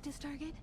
practice target?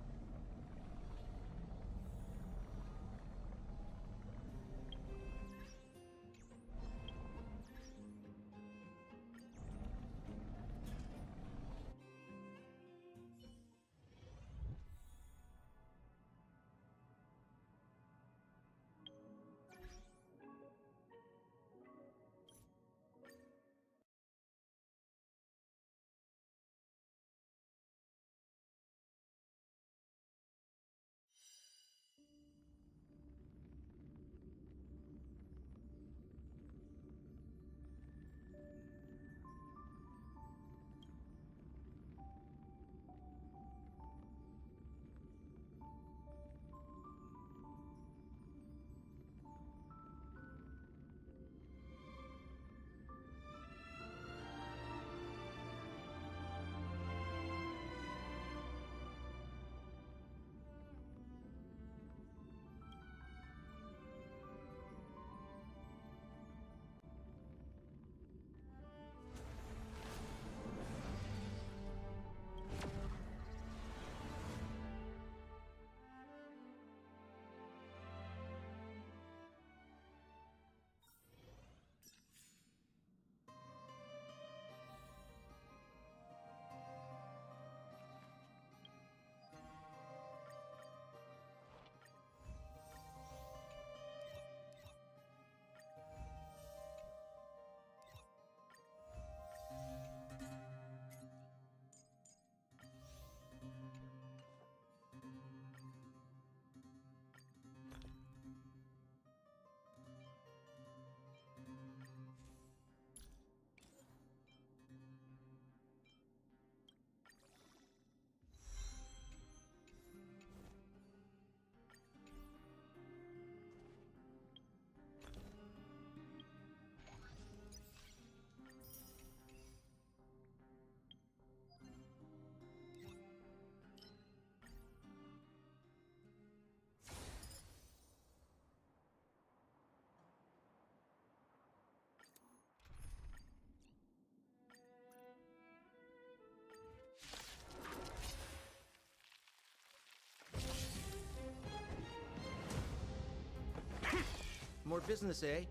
More business, eh?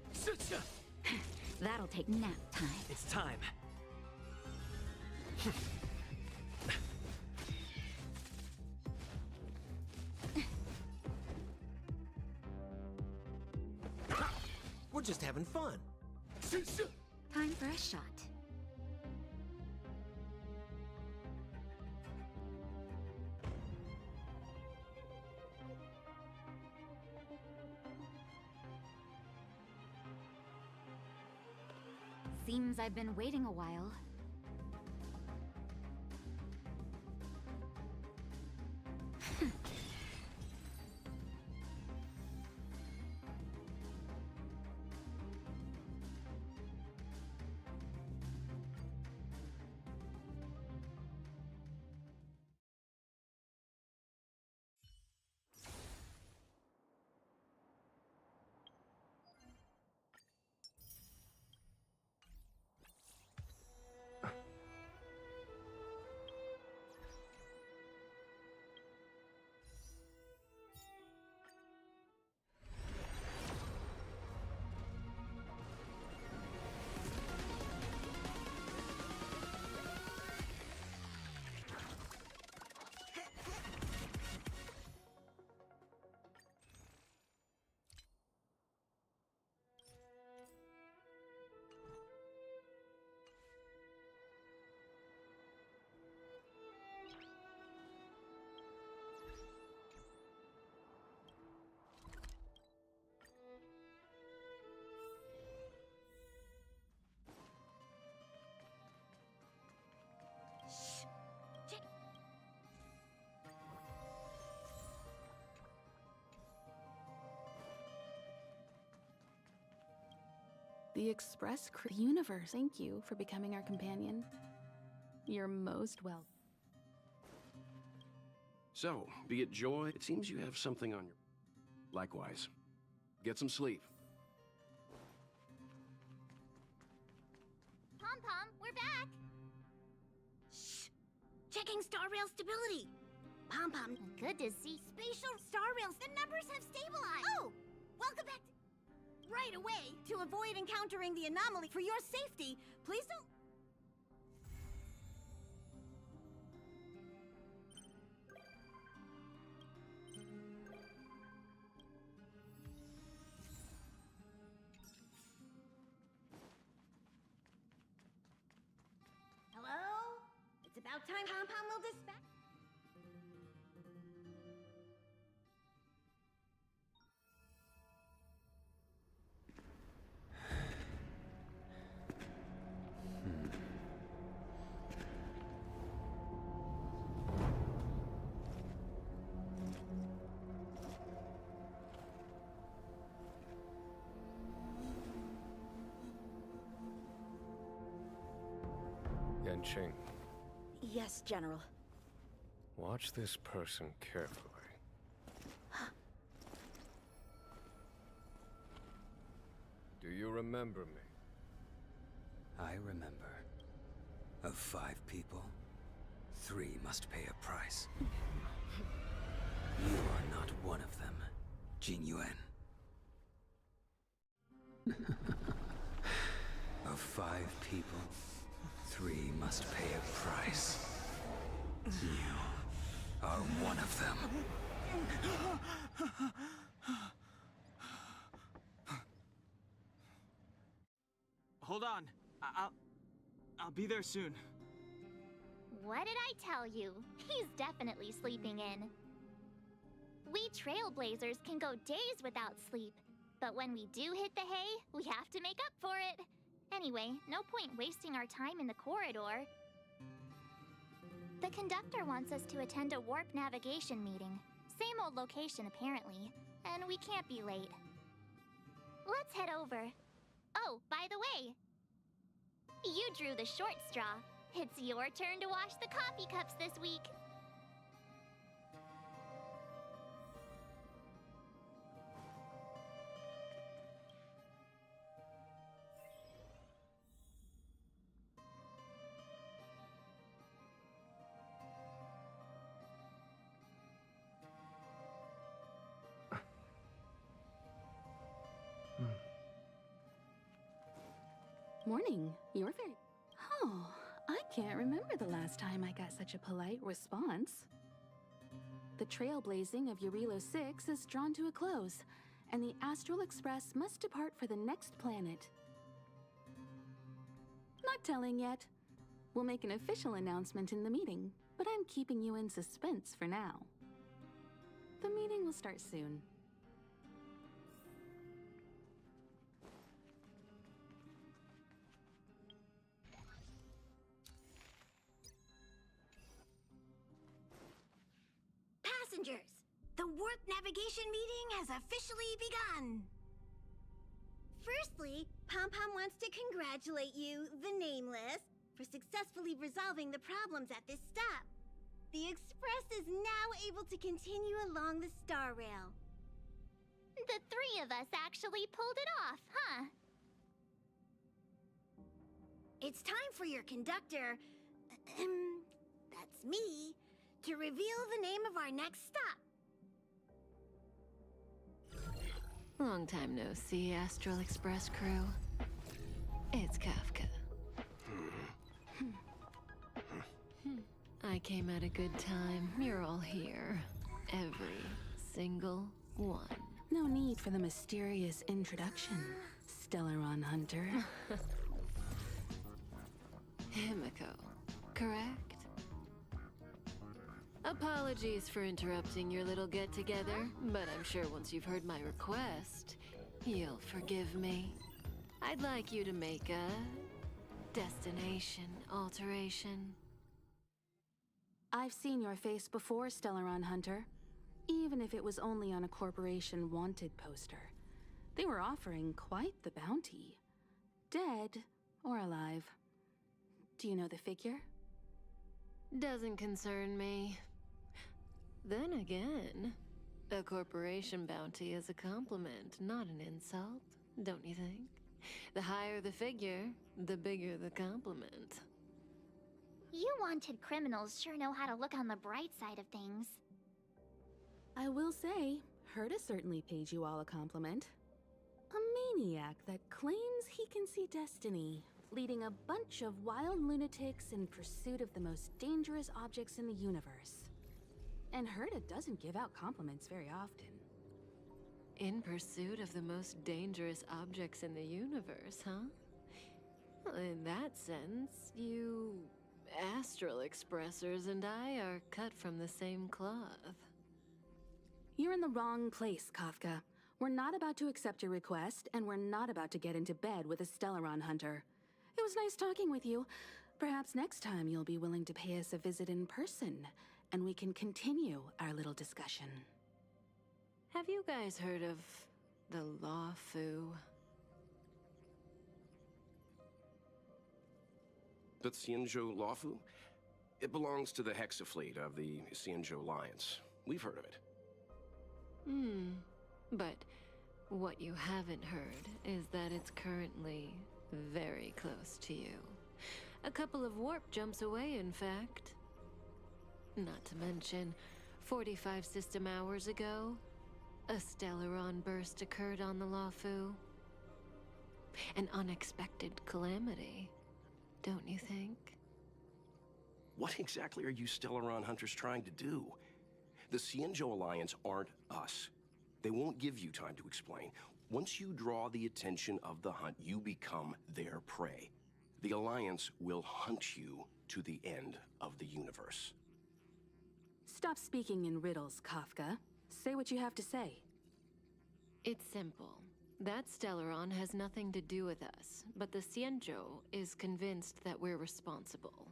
That'll take nap time. It's time. We're just having fun. Time for a shot. Seems I've been waiting a while. The Express Universe, thank you for becoming our companion. You're most welcome. So, be it joy, it seems you have something on your... Likewise. Get some sleep. Pom-Pom, we're back! Shh! Checking star rail stability! Pom-Pom. Good to see. Spatial star rails. The numbers have stabilized. Oh! Welcome back. Right away. To avoid encountering the anomaly, for your safety, please don't... Hello? It's about time Pom-Pom will dispatch... Yanqing, Yes, General. watch this person carefully. Do you remember me? I remember. Of 5 people, 3 must pay a price. You are not one of them, Jin Yuan. Of 5 people, 3 must pay a price. You are one of them. Hold on. I'll be there soon. What did I tell you? He's definitely sleeping in. We trailblazers can go days without sleep, but when we do hit the hay, we have to make up for it. Anyway, no point wasting our time in the corridor. The conductor wants us to attend a warp navigation meeting. Same old location, apparently, and we can't be late. Let's head over. Oh, by the way, you drew the short straw. It's your turn to wash the coffee cups this week. Morning. You're very... Oh, I can't remember the last time I got such a polite response. The trailblazing of Eurilo 6 is drawn to a close, and the Astral Express must depart for the next planet. Not telling yet. We'll make an official announcement in the meeting, but I'm keeping you in suspense for now. The meeting will start soon. Passengers, the warp navigation meeting has officially begun. Firstly, Pom-Pom wants to congratulate you, the Nameless, for successfully resolving the problems at this stop. The Express is now able to continue along the Star Rail. The 3 of us actually pulled it off, huh? It's time for your conductor, that's me, to reveal the name of our next stop. Long time no see, Astral Express crew. It's Kafka. I came at a good time. You're all here. Every single one. No need for the mysterious introduction, Stellaron Hunter. Himiko, correct? Apologies for interrupting your little get-together, but I'm sure once you've heard my request, you'll forgive me. I'd like you to make a destination alteration. I've seen your face before, Stellaron Hunter. Even if it was only on a corporation wanted poster. They were offering quite the bounty. Dead or alive. Do you know the figure? Doesn't concern me. Then again, a corporation bounty is a compliment, not an insult, don't you think? The higher the figure, the bigger the compliment. You unwanted criminals sure know how to look on the bright side of things. I will say, Herta certainly paid you all a compliment. A maniac that claims he can see destiny, leading a bunch of wild lunatics in pursuit of the most dangerous objects in the universe. And Herta doesn't give out compliments very often. In pursuit of the most dangerous objects in the universe, huh? Well, in that sense, you astral expressors and I are cut from the same cloth. You're in the wrong place, Kafka. We're not about to accept your request, and we're not about to get into bed with a Stellaron hunter. It was nice talking with you. Perhaps next time you'll be willing to pay us a visit in person, and we can continue our little discussion. Have you guys heard of the Luofu? The Xianzhou Luofu? It belongs to the Hexafleet of the Xianzhou Alliance. We've heard of it. But what you haven't heard is that it's currently very close to you. A couple of warp jumps away, in fact. Not to mention, 45 system hours ago, a Stellaron burst occurred on the Luofu. An unexpected calamity, don't you think? What exactly are you Stellaron hunters trying to do? The Xianzhou Alliance aren't us. They won't give you time to explain. Once you draw the attention of the hunt, you become their prey. The Alliance will hunt you to the end of the universe. Stop speaking in riddles, Kafka. Say what you have to say. It's simple. That Stellaron has nothing to do with us, but the Xianzhou is convinced that we're responsible.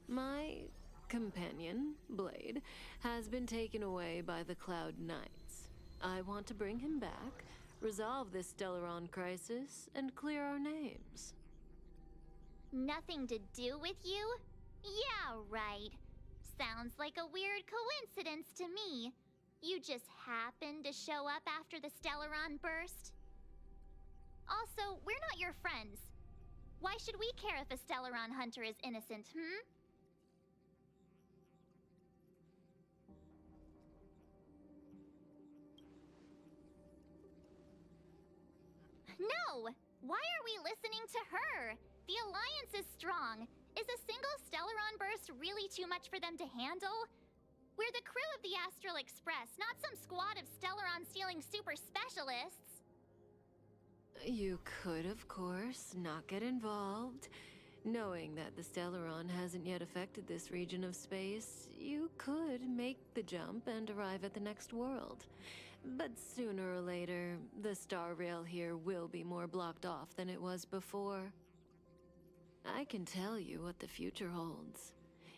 My companion, Blade, has been taken away by the Cloud Knights. I want to bring him back, resolve this Stellaron crisis, and clear our names. Nothing to do with you? Yeah, right. Sounds like a weird coincidence to me. You just happened to show up after the Stellaron burst? Also, we're not your friends. Why should we care if a Stellaron hunter is innocent, No! Why are we listening to her? The Alliance is strong. Is a single Stellaron burst really too much for them to handle? We're the crew of the Astral Express, not some squad of Stellaron-stealing super specialists. You could, of course, not get involved. Knowing that the Stellaron hasn't yet affected this region of space, you could make the jump and arrive at the next world. But sooner or later, the star rail here will be more blocked off than it was before. I can tell you what the future holds.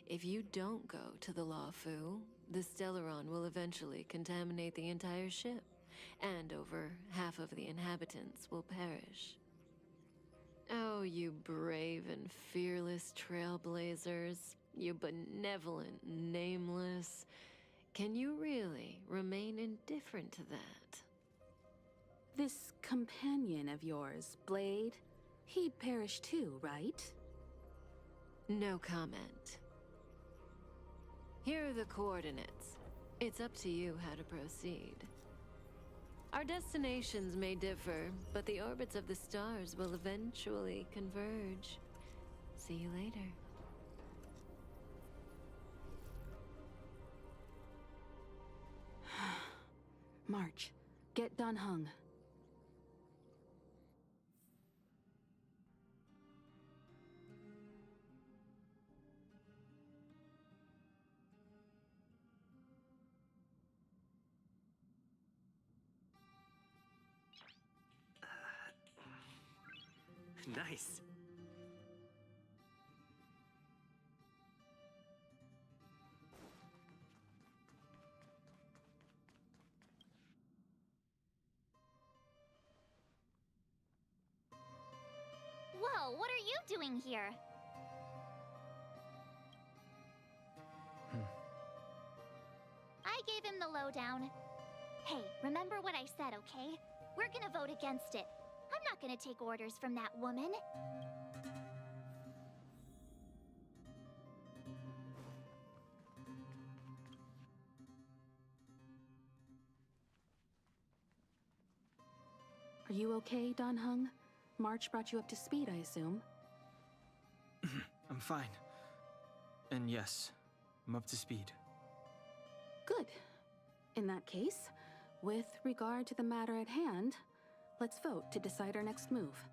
If you don't go to the Luofu, the Stellaron will eventually contaminate the entire ship, and over half of the inhabitants will perish. Oh, you brave and fearless trailblazers, you benevolent nameless. Can you really remain indifferent to that? This companion of yours, Blade, he'd perish too, right? No comment. Here are the coordinates. It's up to you how to proceed. Our destinations may differ, but the orbits of the stars will eventually converge. See you later. March, get Dan Heng. Nice. Whoa, what are you doing here? I gave him the lowdown. Hey, remember what I said, okay? We're gonna vote against it. I'm not gonna take orders from that woman. Are you okay, Dan Heng? March brought you up to speed, I assume. I'm fine. And yes, I'm up to speed. Good. In that case, with regard to the matter at hand, let's vote to decide our next move.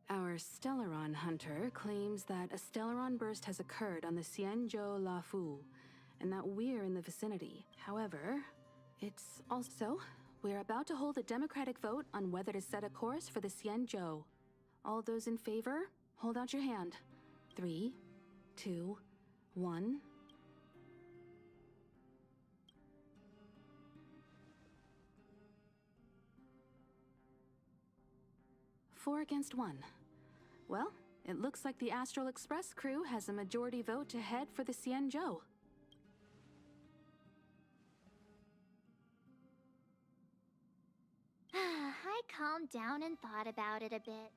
Our Stellaron hunter claims that a Stellaron burst has occurred on the Xianzhou Lafu, and that we're in the vicinity. However, it's also... we're about to hold a democratic vote on whether to set a course for the Xianzhou. All those in favor, hold out your hand. 3, 2, 1... Four against one. Well, it looks like the Astral Express crew has a majority vote to head for the Xianzhou. I calmed down and thought about it a bit.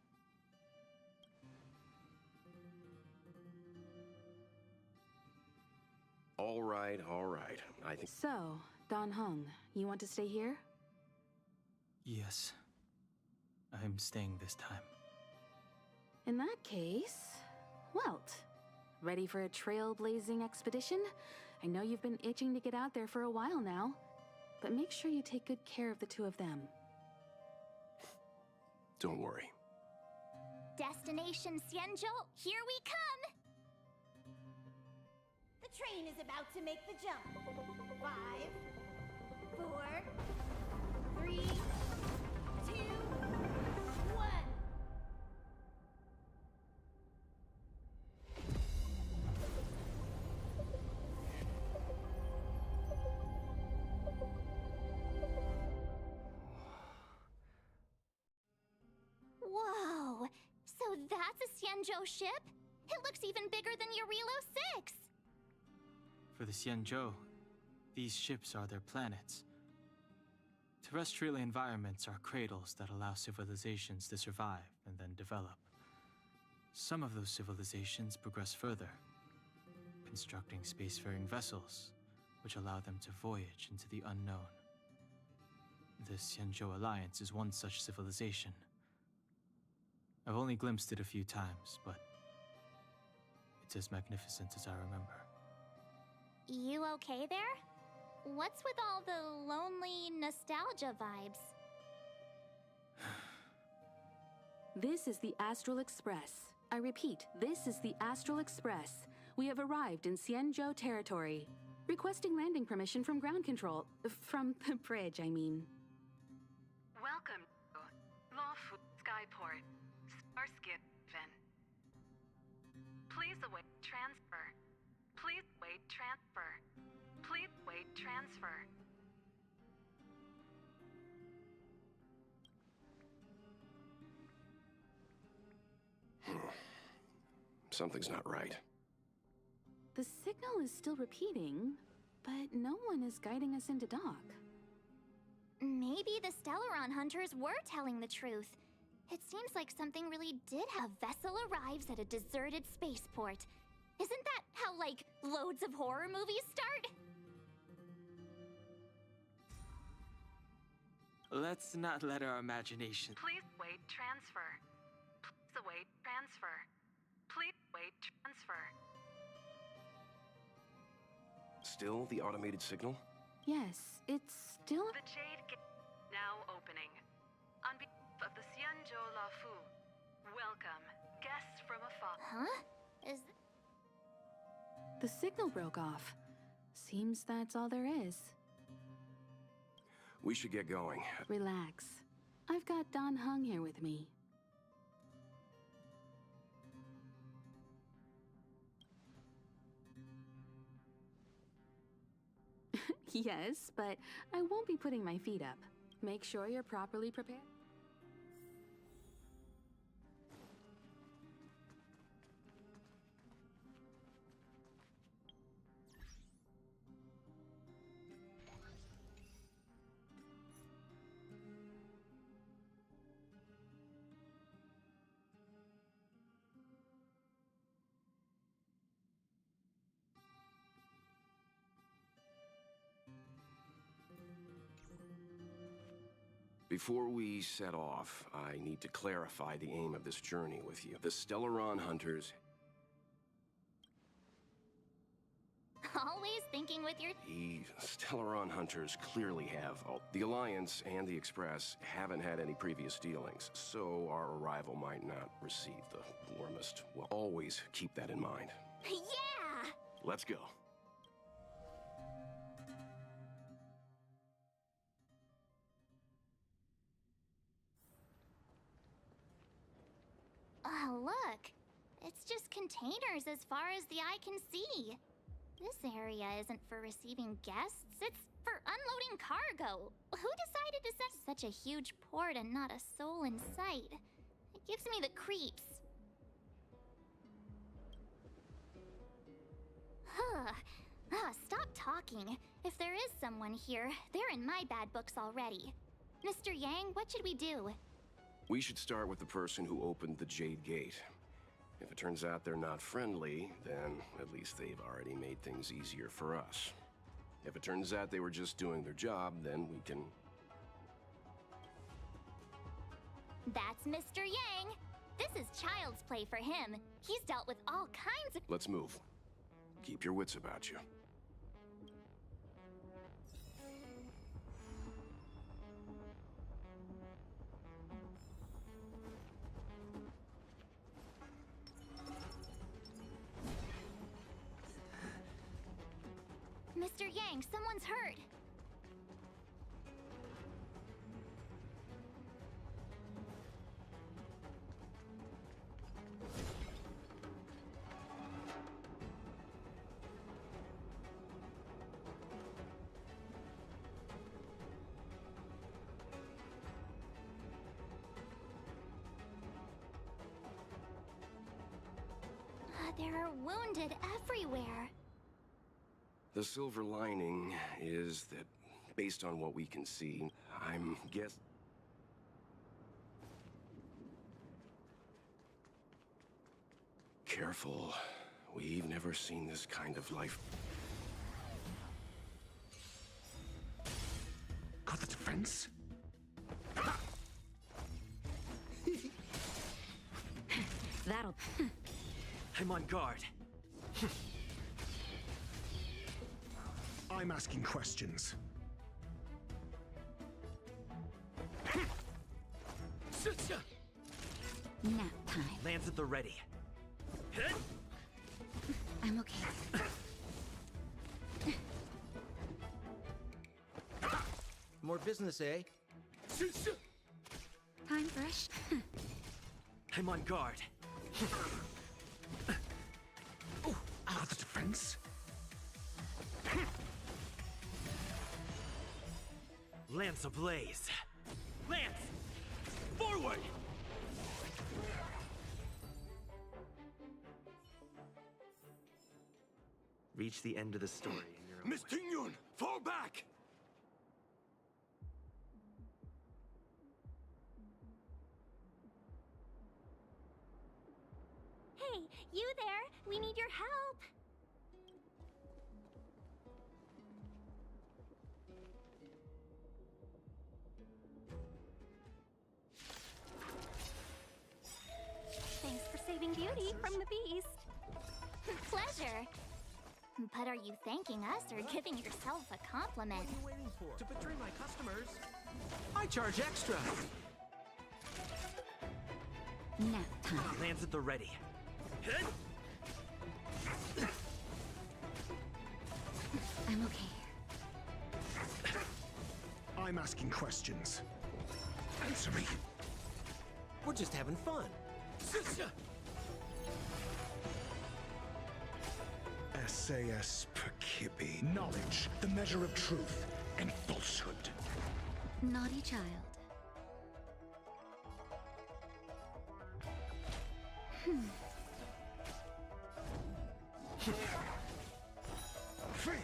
All right, all right. I think... So, Dan Heng, you want to stay here? Yes. I'm staying this time. In that case, Welt. Ready for a trailblazing expedition? I know you've been itching to get out there for a while now, but make sure you take good care of the two of them. Don't worry. Destination Xianzhou, here we come! The train is about to make the jump. 5, 4, 3, 2, 1. Whoa! So that's a Xianzhou ship? It looks even bigger than Eurilo 6! For the Xianzhou, these ships are their planets. Terrestrial environments are cradles that allow civilizations to survive and then develop. Some of those civilizations progress further, constructing spacefaring vessels, which allow them to voyage into the unknown. The Xianzhou Alliance is one such civilization. I've only glimpsed it a few times, but it's as magnificent as I remember. You okay there? What's with all the lonely nostalgia vibes? This is the Astral Express. I repeat, this is the Astral Express. We have arrived in Xianzhou territory. Requesting landing permission from ground control. From the bridge, I mean. Welcome to Lawfu Skyport, Starsky Fin. Please await transfer. Please wait transfer. Please wait transfer. Something's not right. The signal is still repeating, but no one is guiding us into dock. Maybe the Stellaron hunters were telling the truth. It seems like something really did have. A vessel arrives at a deserted spaceport. Isn't that how, like, loads of horror movies start? Let's not let our imagination... Please wait transfer. Please await transfer. Please wait transfer. Still the automated signal? Yes, it's still... The Jade Gate now opening. On behalf of the Xianzhou Lafu, welcome, guests from afar. Huh? Is... The signal broke off. Seems that's all there is. We should get going. Relax. I've got Dan Heng here with me. Yes, but I won't be putting my feet up. Make sure you're properly prepared. Before we set off, I need to clarify the aim of this journey with you. The Stellaron Hunters... Always thinking with your... The Stellaron Hunters clearly have... the Alliance and the Express haven't had any previous dealings, so our arrival might not receive the warmest. We'll always keep that in mind. Yeah! Let's go. Oh, look. It's just containers as far as the eye can see. This area isn't for receiving guests, it's for unloading cargo. Who decided to set such a huge port and not a soul in sight? It gives me the creeps. Stop talking. If there is someone here, they're in my bad books already. Mr. Yang, what should we do? We should start with the person who opened the Jade Gate. If it turns out they're not friendly, then at least they've already made things easier for us. If it turns out they were just doing their job, then we can... That's Mr. Yang. This is child's play for him. He's dealt with all kinds of... Let's move. Keep your wits about you. Mr. Yang, someone's hurt. There are wounded everywhere. The silver lining is that, based on what we can see, I'm guess... Careful. We've never seen this kind of life. Got the defense? That'll... I'm on guard. I'm asking questions. Nap time. Lands at the ready. I'm okay. More business, eh? Time for a sh... I'm on guard. Got the defense? Lance ablaze. Lance! Forward! Reach the end of the story in your own Miss way. Tingyun, fall back! Hey, you there! We need your help! Thanks for saving Beauty from the beast. Pleasure. But are you thanking us or giving yourself a compliment? What are you waiting for? To betray my customers? I charge extra. Nap time. Lands at the ready. I'm okay. I'm asking questions. Answer me. We're just having fun. SAS Perkibi. Knowledge, the measure of truth and falsehood. Naughty child. Fail.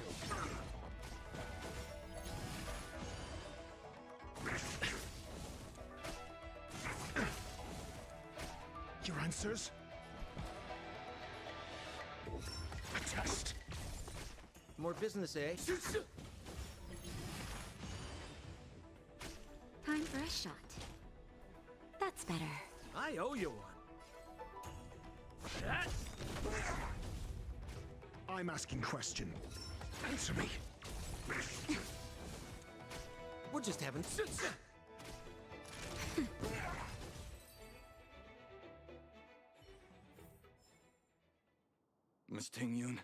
Your answers? A test. More business, eh? Time for a Fresh shot. That's better. I owe you one. I'm asking question. Answer me. We're just having. Miss Ting-Yun,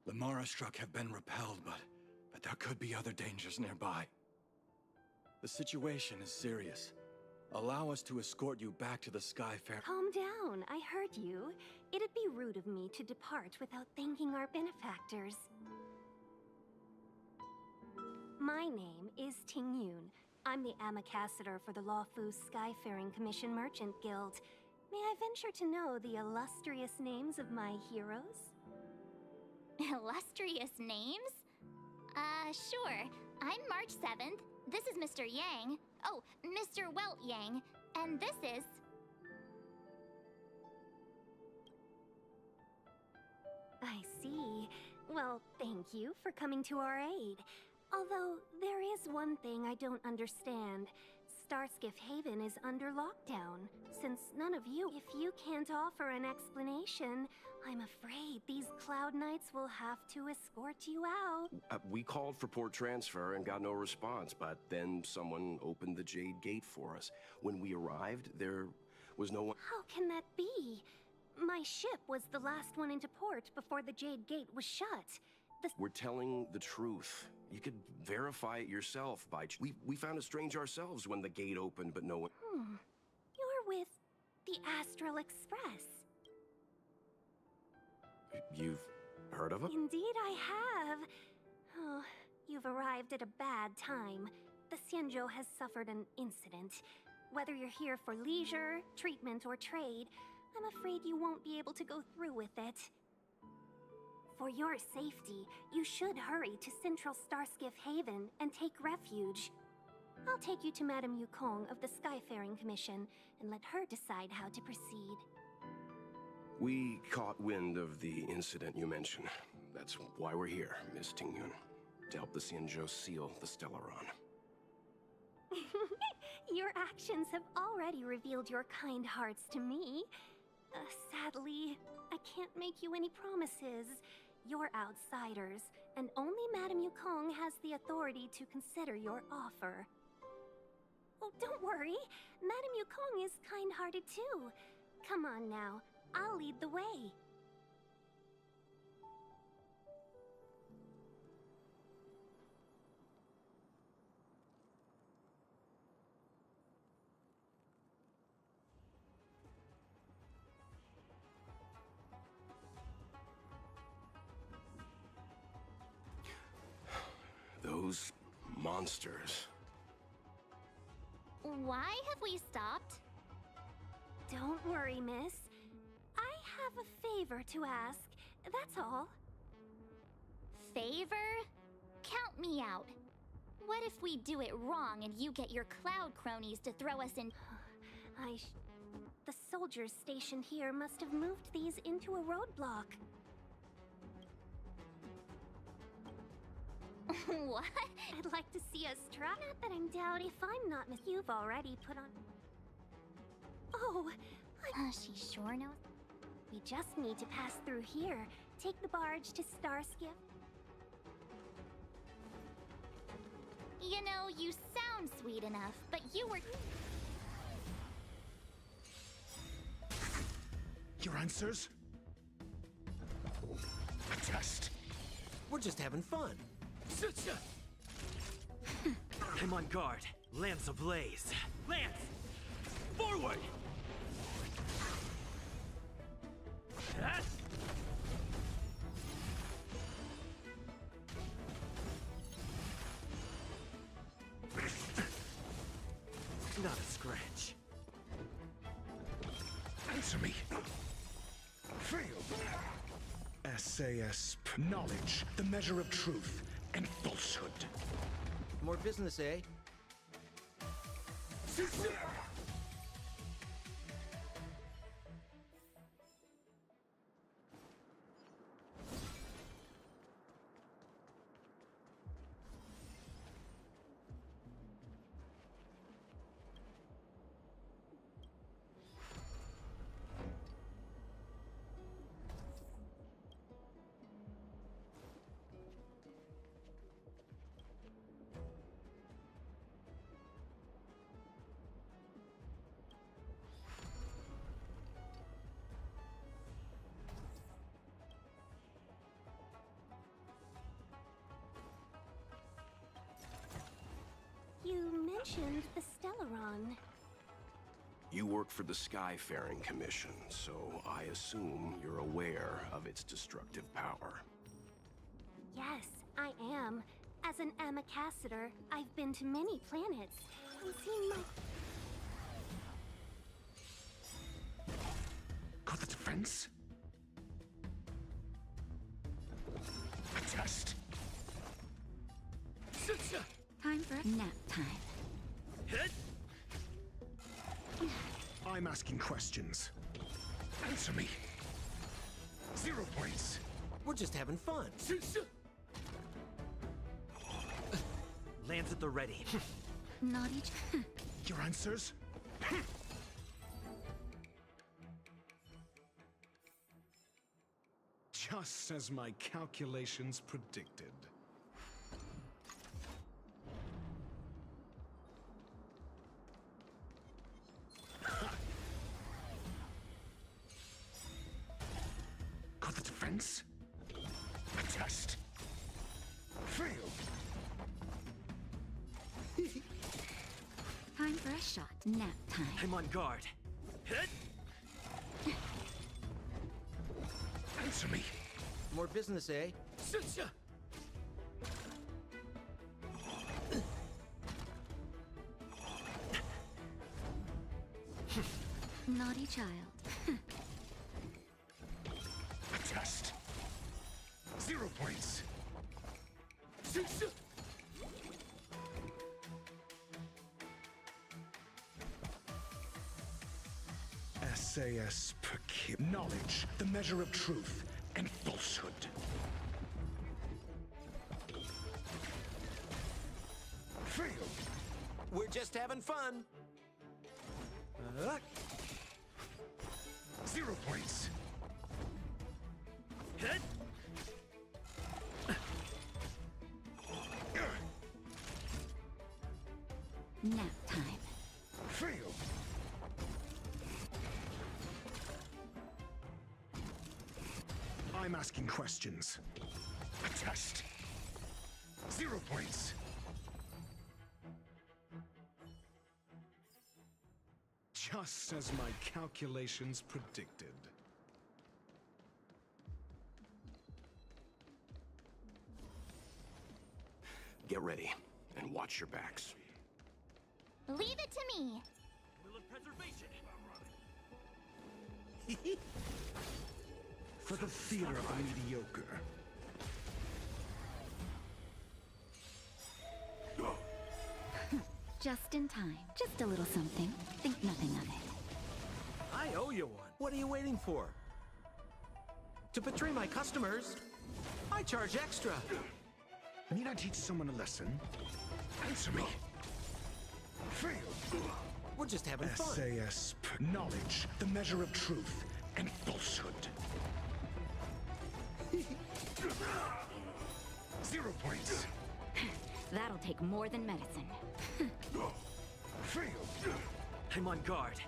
the Mara struck have been repelled, but there could be other dangers nearby. The situation is serious. Allow us to escort you back to the Skyfarer. Calm down, I heard you. It'd be rude of me to depart without thanking our benefactors. My name is Ting-Yun. I'm the Ambassador for the Luofu Skyfaring Commission Merchant Guild. May I venture to know the illustrious names of my heroes? Illustrious names? Sure. I'm March 7th. This is Mr. Yang. Oh, Mr. Welt Yang. And this is... I see. Well, thank you for coming to our aid. Although, there is one thing I don't understand. Starskiff Haven is under lockdown. Since none of you... If you can't offer an explanation, I'm afraid these Cloud Knights will have to escort you out. We called for port transfer and got no response, but then someone opened the Jade Gate for us. When we arrived, there was no one... How can that be? My ship was the last one into port before the Jade Gate was shut. We're telling the truth. You could verify it yourself by... We found it strange ourselves when the gate opened, but no one... You're with the Astral Express. You've heard of it? Indeed I have. Oh, you've arrived at a bad time. The Xianzhou has suffered an incident. Whether you're here for leisure, treatment, or trade, I'm afraid you won't be able to go through with it. For your safety, you should hurry to Central Starskiff Haven and take refuge. I'll take you to Madame Yukong of the Skyfaring Commission and let her decide how to proceed. We caught wind of the incident you mentioned. That's why we're here, Miss Ting-Yun. To help the Xianzhou seal the Stellaron. Your actions have already revealed your kind hearts to me. Sadly, I can't make you any promises. You're outsiders, and only Madame Yukong has the authority to consider your offer. Oh, don't worry. Madame Yukong is kind-hearted too. Come on now, I'll lead the way. Those monsters. Why have we stopped? Don't worry, miss. I have a favor to ask, that's all. Favor? Count me out. What if we do it wrong and you get your cloud cronies to throw us in? The soldiers stationed here must have moved these into a roadblock. What? I'd like to see us try. Not that I'm doubt if I'm not miss. You've already put on... Oh, she sure knows. We just need to pass through here. Take the barge to Starskiff. You know, you sound sweet enough, but you were... Your answers? A test. We're just having fun. I'm on guard. Lance ablaze. Lance! Forward! Not a scratch. Answer me. Fail. SAS. Knowledge, the measure of truth and falsehood. More business, eh? mentioned the Stellaron. You work for the Skyfaring Commission, so I assume you're aware of its destructive power. Yes, I am. As an Amicassator, I've been to many planets and seen my... Got the defense? A test? Time for nap time. I'm asking questions. Answer me. 0 points. We're just having fun. Lands at the ready. Not each. Your answers? Just as my calculations predicted. Got the defense? A test? Failed. Time for a shot. Nap time. I'm on guard. Answer me. More business, eh? Naughty child. A test. 0 points. SAS Perkip. Knowledge, the measure of truth and falsehood. Failed. We're just having fun. 0 points. Nap time. Failed. I'm asking questions. A test. 0 points. Just as my calculations predicted. Get ready, and watch your backs. Leave it to me. For the theater of the mediocre. Just in time. Just a little something. Think nothing of it. I owe you one. What are you waiting for? To betray my customers, I charge extra. Need I teach someone a lesson? Answer me. Failed. We're just having fun. SAS knowledge, the measure of truth and falsehood. 0 points. That'll take more than medicine. Failed. I'm on guard.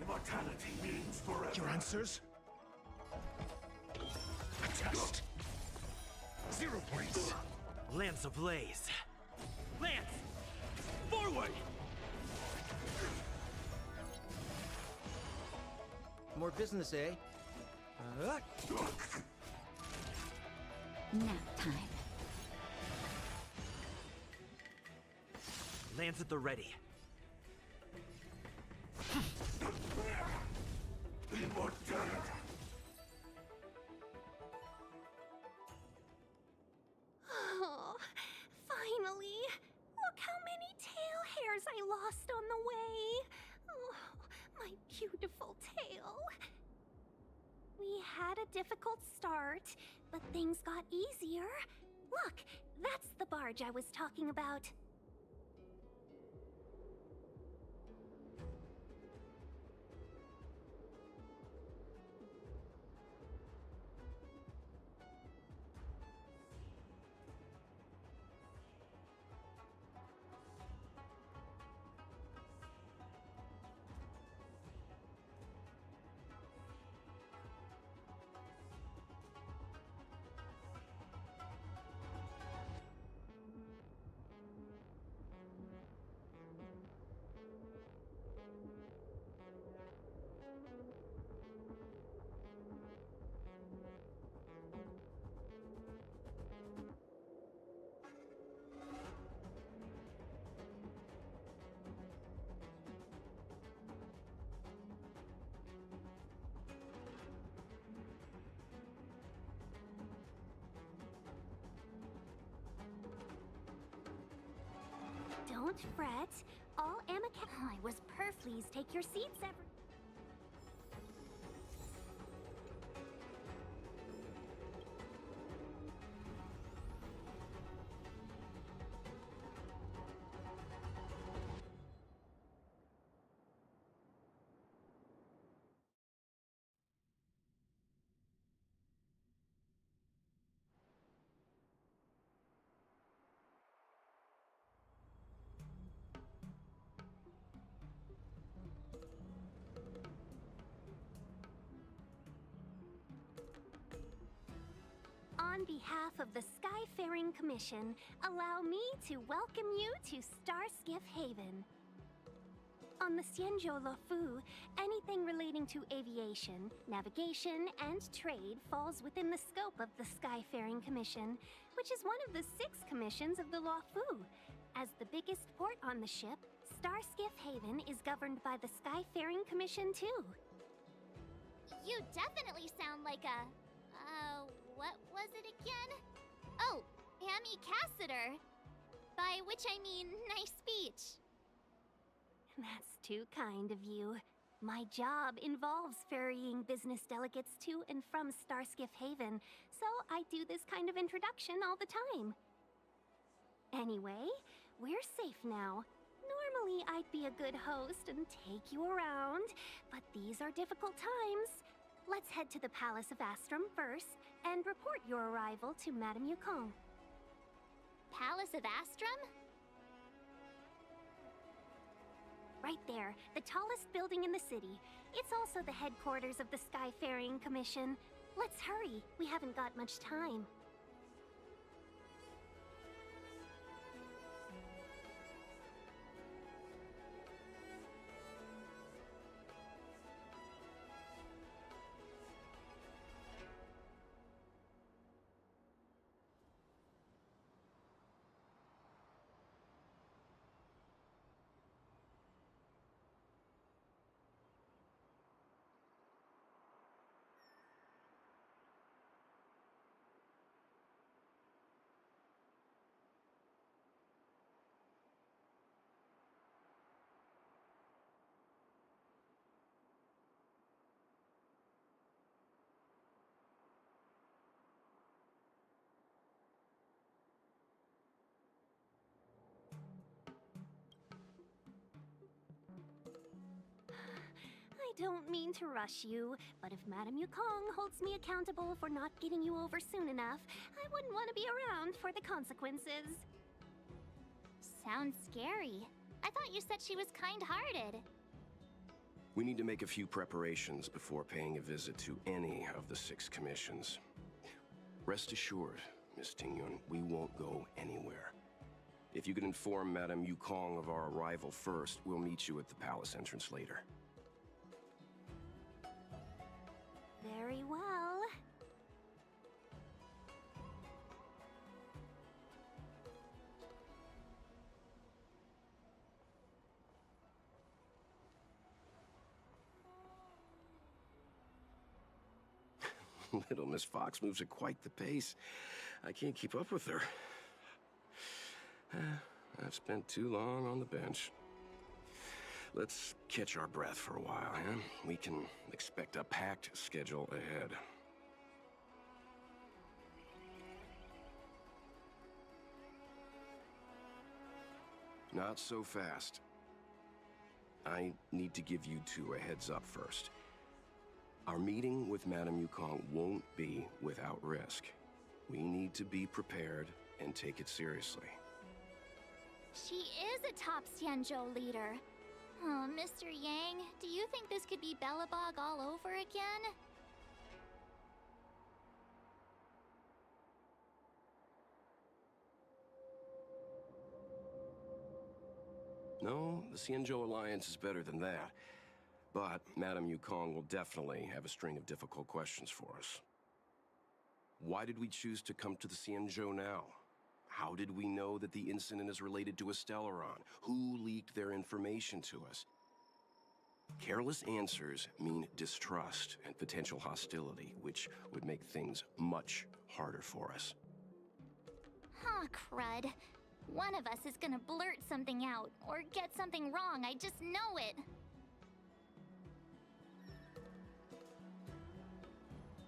Immortality means forever. Your answers? A test. 0 points. Lance ablaze. Lance! Forward! More business, eh? Nap time. Lance at the ready. Oh, finally! Look how many tail hairs I lost on the way! Oh, my beautiful tail. We had a difficult start, but things got easier. Look, that's the barge I was talking about. Don't fret. All Amica— I was Please take your seats, everyone. On behalf of the Skyfaring Commission, allow me to welcome you to Starskiff Haven. On the Xianzhou Luofu, anything relating to aviation, navigation, and trade falls within the scope of the Skyfaring Commission, which is one of the 6 commissions of the Luofu. As the biggest port on the ship, Starskiff Haven is governed by the Skyfaring Commission too. You definitely sound like a... what was it again? Oh, Amy Cassiter. By which I mean, nice speech. That's too kind of you. My job involves ferrying business delegates to and from Starskiff Haven, so I do this kind of introduction all the time. Anyway, we're safe now. Normally, I'd be a good host and take you around, but these are difficult times. Let's head to the Palace of Astrum first, and report your arrival to Madame Yukong. Palace of Astrum? Right there, the tallest building in the city. It's also the headquarters of the Skyfaring Commission. Let's hurry, we haven't got much time. I don't mean to rush you, but if Madame Yukong holds me accountable for not getting you over soon enough, I wouldn't want to be around for the consequences. Sounds scary. I thought you said she was kind-hearted. We need to make a few preparations before paying a visit to any of the 6 commissions. Rest assured, Miss Tingyun, we won't go anywhere. If you could inform Madame Yukong of our arrival first, we'll meet you at the palace entrance later. Very well. Little Miss Fox moves at quite the pace. I can't keep up with her. I've spent too long on the bench. Let's catch our breath for a while, huh? We can expect a packed schedule ahead. Not so fast. I need to give you 2 a heads up first. Our meeting with Madame Yukong won't be without risk. We need to be prepared and take it seriously. She is a top Xianzhou leader. Oh, Mr. Yang, do you think this could be Belobog all over again? No, the Xianzhou Alliance is better than that. But Madame Yukong will definitely have a string of difficult questions for us. Why did we choose to come to the Xianzhou now? How did we know that the incident is related to a Stellaron? Who leaked their information to us? Careless answers mean distrust and potential hostility, which would make things much harder for us. Huh, crud. One of us is gonna blurt something out, or get something wrong, I just know it.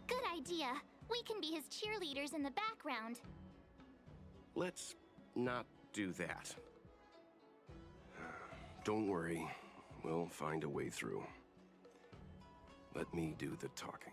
Good idea. We can be his cheerleaders in the background. Let's not do that. Don't worry. We'll find a way through. Let me do the talking.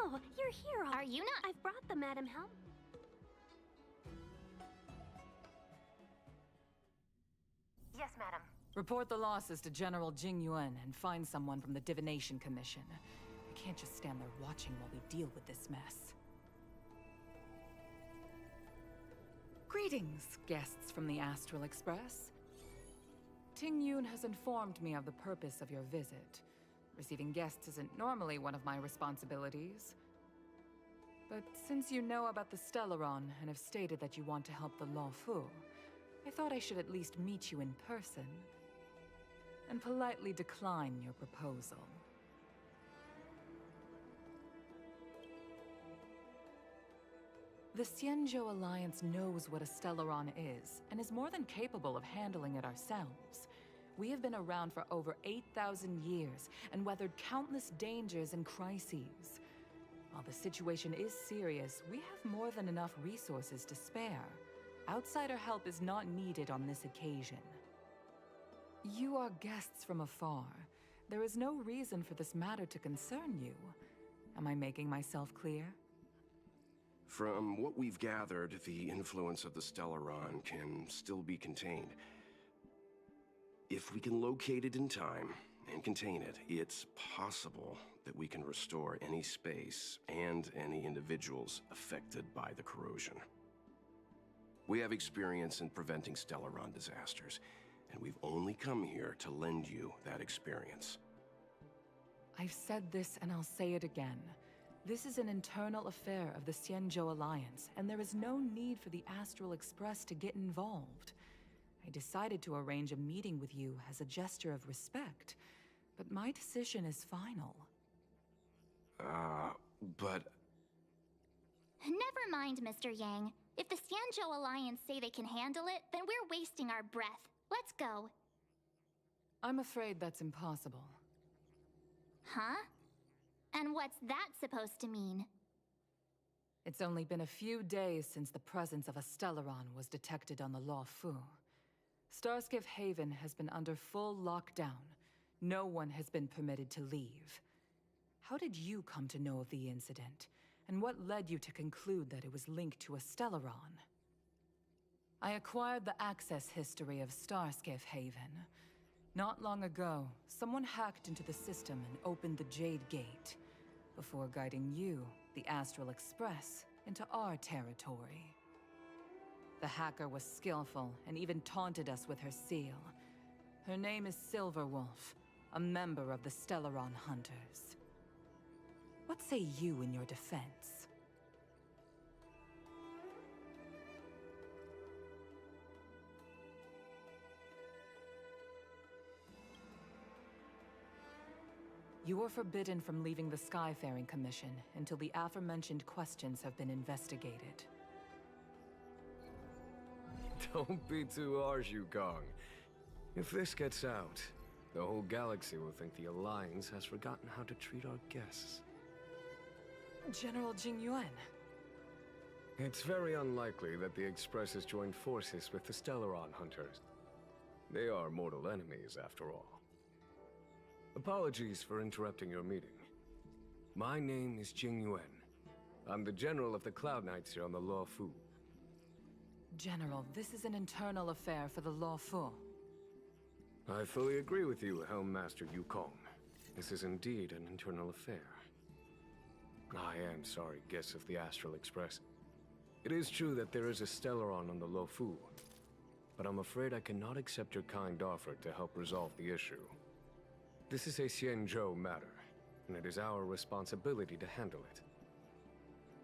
Oh, you're here. Are you not? I've brought the Madam Helm. Yes, madam. Report the losses to General Jing Yuan and find someone from the Divination Commission. I can't just stand there watching while we deal with this mess. Greetings, guests from the Astral Express. Ting Yun has informed me of the purpose of your visit. Receiving guests isn't normally one of my responsibilities. But since you know about the Stellaron and have stated that you want to help the Luofu, I thought I should at least meet you in person and politely decline your proposal. The Xianzhou Alliance knows what a Stellaron is, and is more than capable of handling it ourselves. We have been around for over 8,000 years, and weathered countless dangers and crises. While the situation is serious, we have more than enough resources to spare. Outsider help is not needed on this occasion. You are guests from afar. There is no reason for this matter to concern you. Am I making myself clear? From what we've gathered, the influence of the Stellaron can still be contained. If we can locate it in time and contain it, it's possible that we can restore any space and any individuals affected by the corrosion. We have experience in preventing Stellaron disasters, and we've only come here to lend you that experience. I've said this and I'll say it again. This is an internal affair of the Xianzhou Alliance, and there is no need for the Astral Express to get involved. I decided to arrange a meeting with you as a gesture of respect, but my decision is final. But... Never mind, Mr. Yang. If the Xianzhou Alliance say they can handle it, then we're wasting our breath. Let's go. I'm afraid that's impossible. Huh? And what's that supposed to mean? It's only been a few days since the presence of a Stellaron was detected on the Luofu. Starskiff Haven has been under full lockdown. No one has been permitted to leave. How did you come to know of the incident? And what led you to conclude that it was linked to a Stellaron? I acquired the access history of Starskiff Haven. Not long ago, someone hacked into the system and opened the Jade Gate, before guiding you, the Astral Express, into our territory. The hacker was skillful and even taunted us with her seal. Her name is Silverwolf, a member of the Stellaron Hunters. What say you in your defense? You are forbidden from leaving the Skyfaring Commission until the aforementioned questions have been investigated. Don't be too harsh, Yukong. If this gets out, the whole galaxy will think the Alliance has forgotten how to treat our guests. General Jingyuan. It's very unlikely that the Express has joined forces with the Stellaron Hunters. They are mortal enemies, after all. Apologies for interrupting your meeting. My name is Jingyuan. I'm the General of the Cloud Knights here on the Luofu. General, this is an internal affair for the Luofu. I fully agree with you, Helm Master Yukong. This is indeed an internal affair. I am sorry, guests of the Astral Express. It is true that there is a Stellaron on the Luofu, but I'm afraid I cannot accept your kind offer to help resolve the issue. This is a Xianzhou matter, and it is our responsibility to handle it.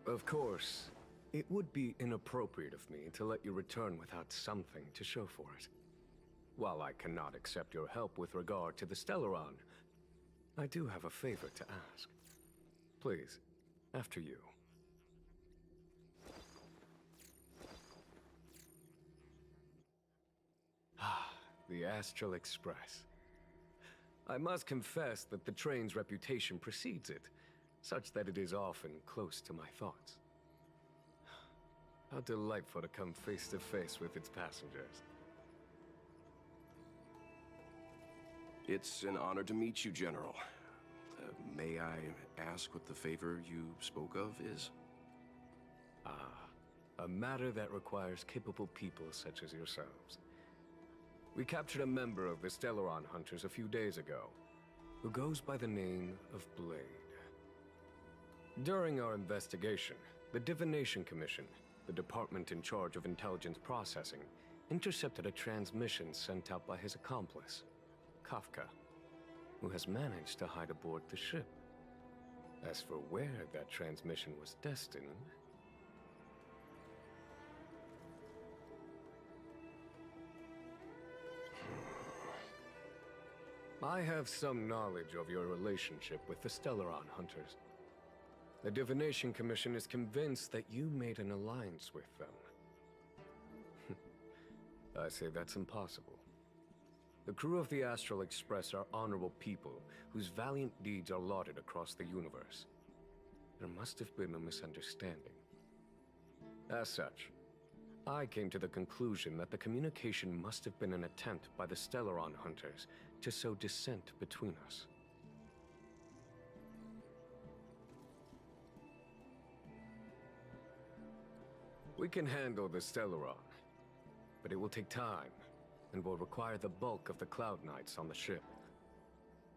Of course, it would be inappropriate of me to let you return without something to show for it. While I cannot accept your help with regard to the Stellaron, I do have a favor to ask. Please, after you. Ah, the Astral Express. I must confess that the train's reputation precedes it, such that it is often close to my thoughts. How delightful to come face to face with its passengers. It's an honor to meet you, General. May I ask what the favor you spoke of is? A matter that requires capable people such as yourselves. We captured a member of the Stellaron Hunters a few days ago, who goes by the name of Blade. During our investigation, the Divination Commission, the department in charge of intelligence processing, intercepted a transmission sent out by his accomplice, Kafka, who has managed to hide aboard the ship. As for where that transmission was destined... I have some knowledge of your relationship with the Stellaron Hunters. The Divination Commission is convinced that you made an alliance with them. I say that's impossible. The crew of the Astral Express are honorable people whose valiant deeds are lauded across the universe. There must have been a misunderstanding. As such, I came to the conclusion that the communication must have been an attempt by the Stellaron Hunters to sow dissent between us. We can handle the Stellaron, but it will take time and will require the bulk of the Cloud Knights on the ship.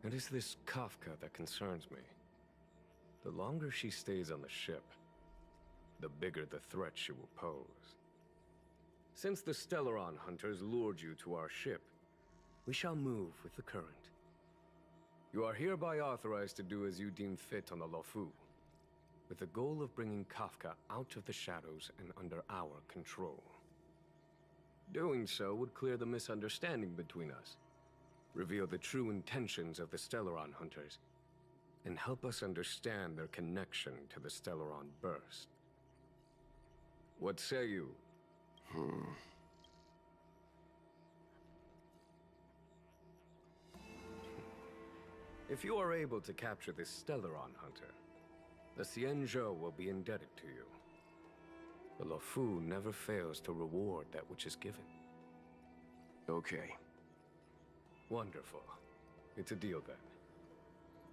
It is this Kafka that concerns me. The longer she stays on the ship, the bigger the threat she will pose. Since the Stellaron Hunters lured you to our ship, we shall move with the current. You are hereby authorized to do as you deem fit on the Luofu, with the goal of bringing Kafka out of the shadows and under our control. Doing so would clear the misunderstanding between us, reveal the true intentions of the Stellaron Hunters, and help us understand their connection to the Stellaron Burst. What say you? If you are able to capture this Stellaron Hunter, the Xianzhou will be indebted to you. The Luofu never fails to reward that which is given. Okay. Wonderful. It's a deal then.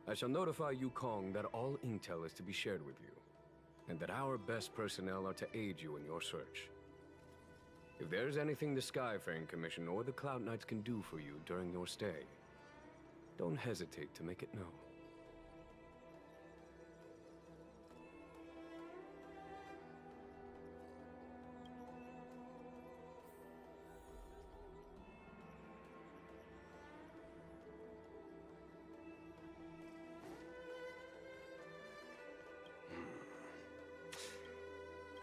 I shall notify Yukong that all intel is to be shared with you, and that our best personnel are to aid you in your search. If there's anything the Skyfaring Commission or the Cloud Knights can do for you during your stay, don't hesitate to make it known.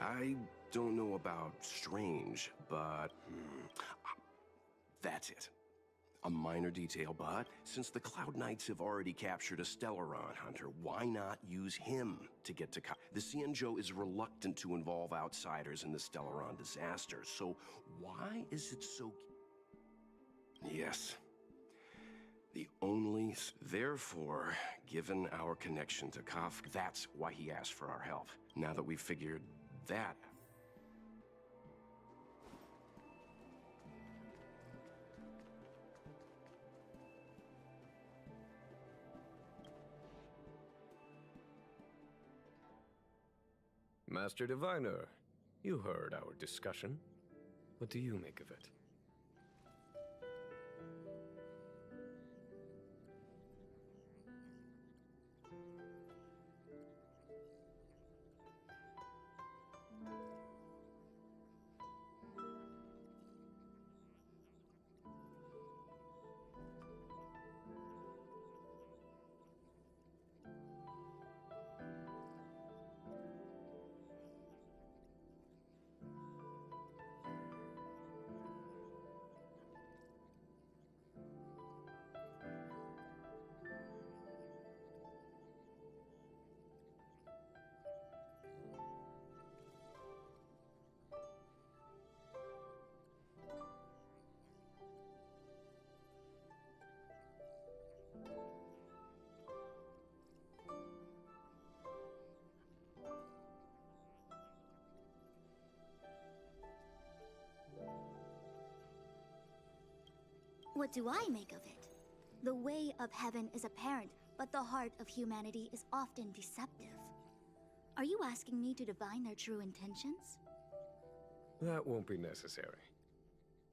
I don't know about strange, but that's it. A minor detail, but since the Cloud Knights have already captured a Stellaron hunter, why not use him to get to The Xianzhou is reluctant to involve outsiders in the Stellaron disaster, so why is it so... Yes. The only... Therefore, given our connection to Kafka, that's why he asked for our help. Now that we've figured that... Master Diviner, you heard our discussion. What do you make of it? What do I make of it? The way of heaven is apparent, but the heart of humanity is often deceptive. Are you asking me to divine their true intentions? That won't be necessary.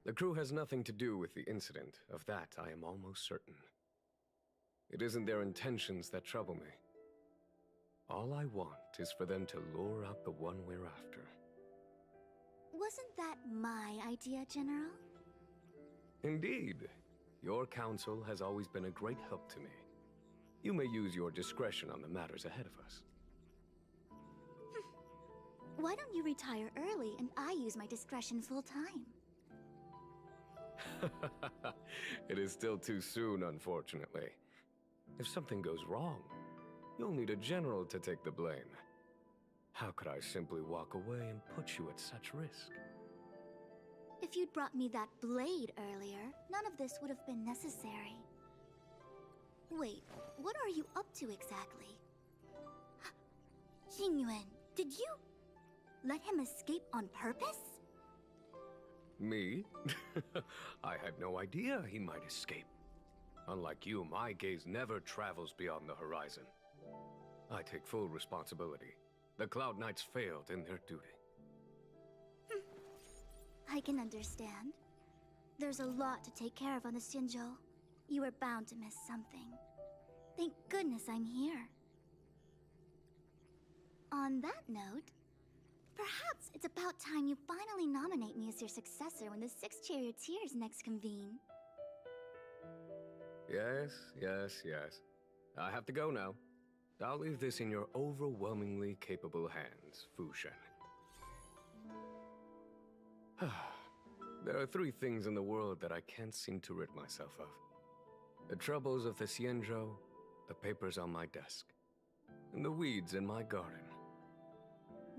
The crew has nothing to do with the incident. Of that, I am almost certain. It isn't their intentions that trouble me. All I want is for them to lure out the one we're after. Wasn't that my idea, General? Indeed. Your counsel has always been a great help to me. You may use your discretion on the matters ahead of us. Why don't you retire early and I use my discretion full time? It is still too soon, unfortunately. If something goes wrong, you'll need a general to take the blame. How could I simply walk away and put you at such risk? If you'd brought me that blade earlier, none of this would have been necessary. Wait, what are you up to exactly? Xingyuan, did you let him escape on purpose? Me? I had no idea he might escape. Unlike you, my gaze never travels beyond the horizon. I take full responsibility. The Cloud Knights failed in their duty. I can understand. There's a lot to take care of on the Xianzhou. You were bound to miss something. Thank goodness I'm here. On that note, perhaps it's about time you finally nominate me as your successor when the Six Charioteers next convene. Yes. I have to go now. I'll leave this in your overwhelmingly capable hands, Fu Shen. There are three things in the world that I can't seem to rid myself of. The troubles of the Xianzhou, the papers on my desk, and the weeds in my garden.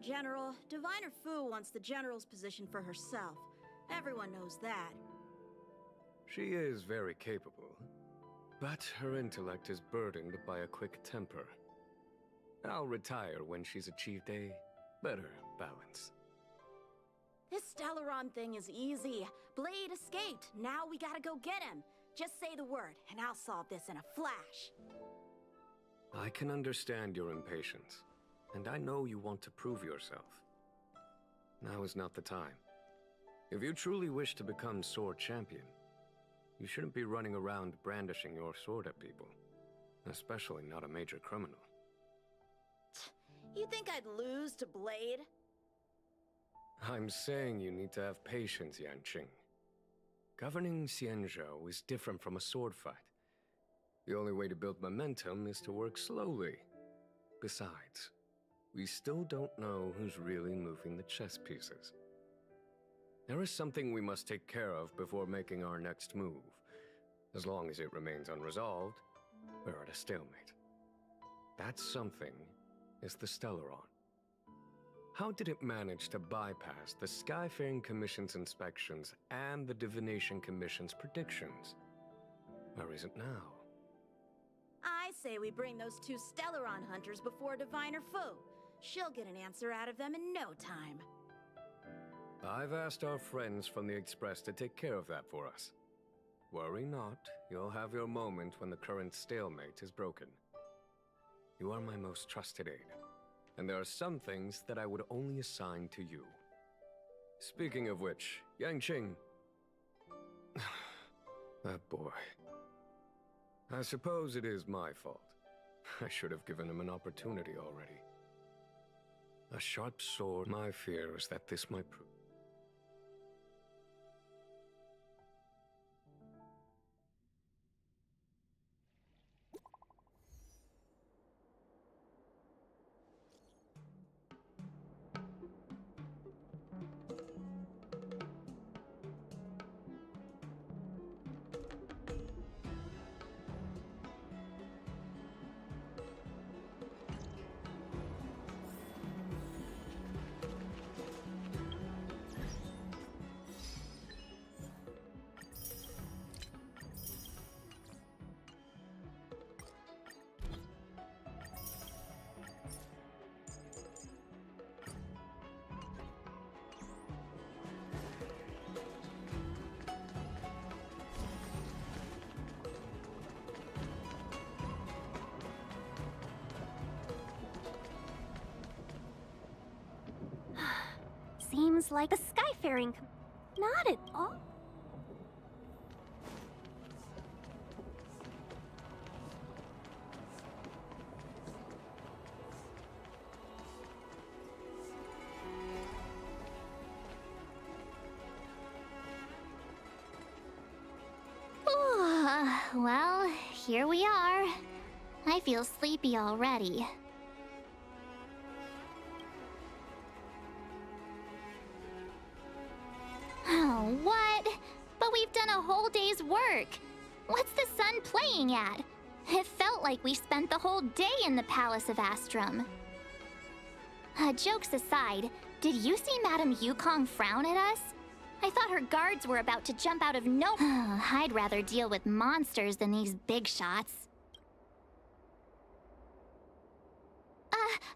General, Diviner Fu wants the General's position for herself. Everyone knows that. She is very capable, but her intellect is burdened by a quick temper. I'll retire when she's achieved a better balance. This Stellaron thing is easy. Blade escaped. Now we gotta go get him. Just say the word, and I'll solve this in a flash. I can understand your impatience, and I know you want to prove yourself. Now is not the time. If you truly wish to become Sword Champion, you shouldn't be running around brandishing your sword at people, especially not a major criminal. You think I'd lose to Blade? I'm saying you need to have patience, Yanqing. Governing Xianzhou is different from a sword fight. The only way to build momentum is to work slowly. Besides, we still don't know who's really moving the chess pieces. There is something we must take care of before making our next move. As long as it remains unresolved, we're at a stalemate. That something is the Stellaron. How did it manage to bypass the Skyfaring Commission's inspections and the Divination Commission's predictions? Where is it now? I say we bring those two Stellaron hunters before Diviner Fu. She'll get an answer out of them in no time. I've asked our friends from the Express to take care of that for us. Worry not, you'll have your moment when the current stalemate is broken. You are my most trusted aide, and there are some things that I would only assign to you. Speaking of which, Yanqing... that boy... I suppose it is my fault. I should have given him an opportunity already. A sharp sword. My fear is that this might prove... Seems like a Skyfaring... Not at all. Well, here we are. I feel sleepy already. Oh, what? But we've done a whole day's work. What's the sun playing at? It felt like we spent the whole day in the Palace of Astrum. Jokes aside, did you see Madame Yukong frown at us? I thought her guards were about to jump out of no- I'd rather deal with monsters than these big shots.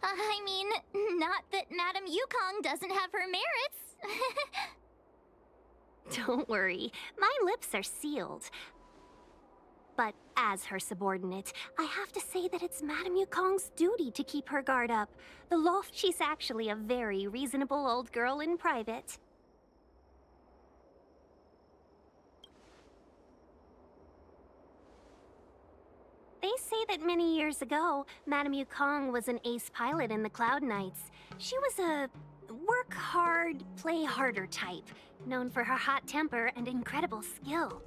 I mean, not that Madame Yukong doesn't have her merits. Don't worry, my lips are sealed. But as her subordinate, I have to say that it's Madame Yukong's duty to keep her guard up. The loft, she's actually a very reasonable old girl in private. They say that many years ago, Madame Yukong was an ace pilot in the Cloud Knights. She was a work hard, play harder type, known for her hot temper and incredible skill.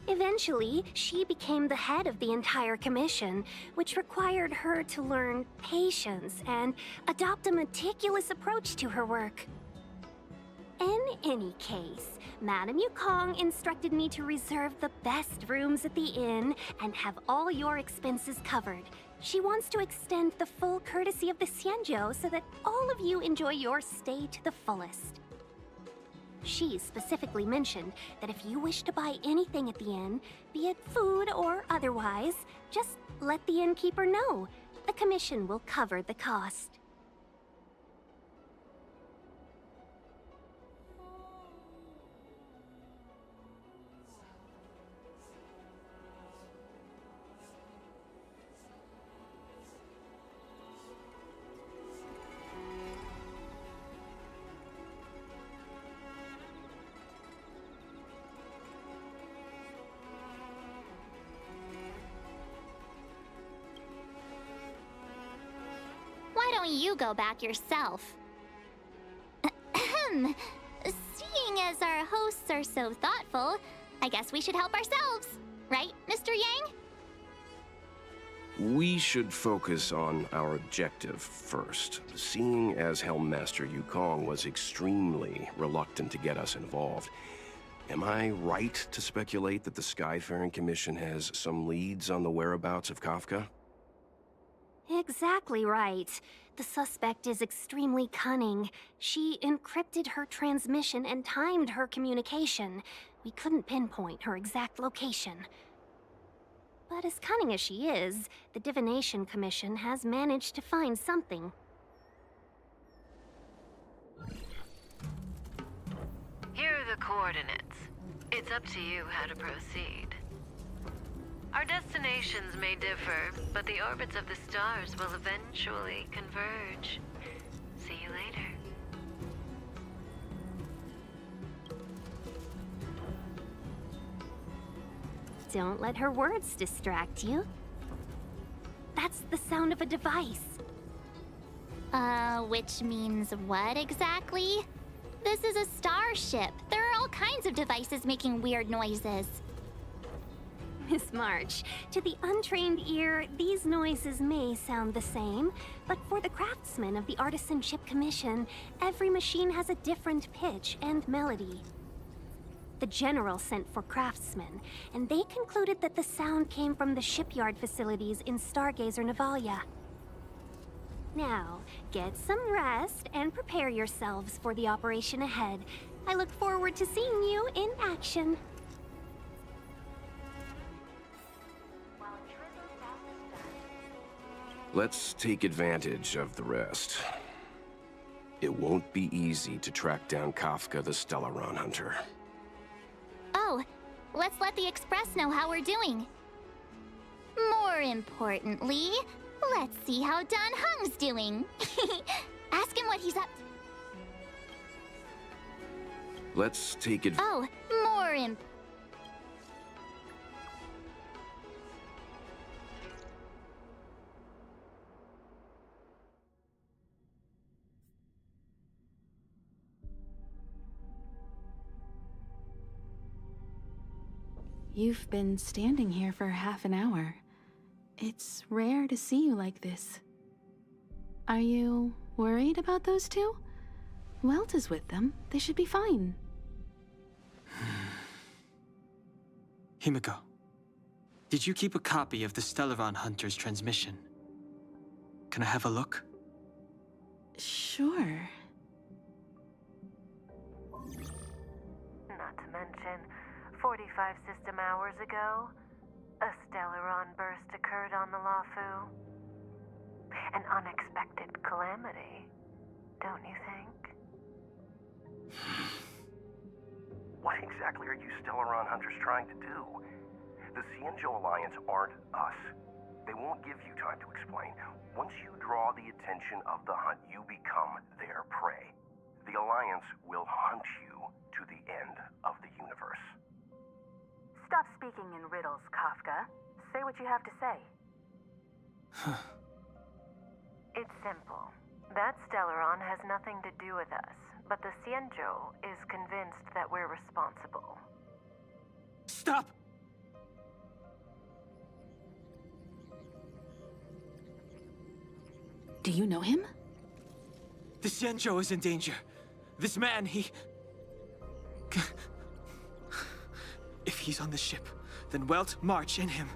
Eventually, she became the head of the entire commission, which required her to learn patience and adopt a meticulous approach to her work. In any case, Madame Yukong instructed me to reserve the best rooms at the inn and have all your expenses covered. She wants to extend the full courtesy of the Xianzhou so that all of you enjoy your stay to the fullest. She specifically mentioned that if you wish to buy anything at the inn, be it food or otherwise, just let the innkeeper know. The commission will cover the cost. don't you go back yourself? Seeing as our hosts are so thoughtful, I guess we should help ourselves. Right, Mr. Yang? We should focus on our objective first. Seeing as Helmmaster Yukong was extremely reluctant to get us involved, am I right to speculate that the Skyfaring Commission has some leads on the whereabouts of Kafka? Exactly right. The suspect is extremely cunning. She encrypted her transmission and timed her communication. We couldn't pinpoint her exact location. But as cunning as she is, the Divination Commission has managed to find something. Here are the coordinates. It's up to you how to proceed. Our destinations may differ, but the orbits of the stars will eventually converge. See you later. Don't let her words distract you. That's the sound of a device. Which means what exactly? This is a starship. There are all kinds of devices making weird noises. Miss March, to the untrained ear, these noises may sound the same, but for the craftsmen of the Artisanship Commission, every machine has a different pitch and melody. The General sent for craftsmen, and they concluded that the sound came from the shipyard facilities in Stargazer Navalia. Now, get some rest and prepare yourselves for the operation ahead. I look forward to seeing you in action. Let's take advantage of the rest. It won't be easy to track down Kafka the Stellaron Hunter. Oh, let's let the Express know how we're doing. More importantly, let's see how Don Hung's doing. Ask him what he's up. Let's take advantage. Oh, more important. You've been standing here for half an hour. It's rare to see you like this. Are you worried about those two? Welt is with them. They should be fine. Himiko, did you keep a copy of the Stellaron Hunter's transmission? Can I have a look? Sure. Not to mention, 45 system hours ago, a Stellaron burst occurred on the Lafu. An unexpected calamity, don't you think? What exactly are you Stellaron Hunters trying to do? The Xianzhou Alliance aren't us. They won't give you time to explain. Once you draw the attention of the hunt, you become their prey. The Alliance will hunt you to the end of the universe. Stop speaking in riddles, Kafka. Say what you have to say. It's simple. That Stellaron has nothing to do with us, but the Xianzhou is convinced that we're responsible. Stop! Do you know him? The Xianzhou is in danger. This man, he... If he's on the ship, then Welt, March, and him.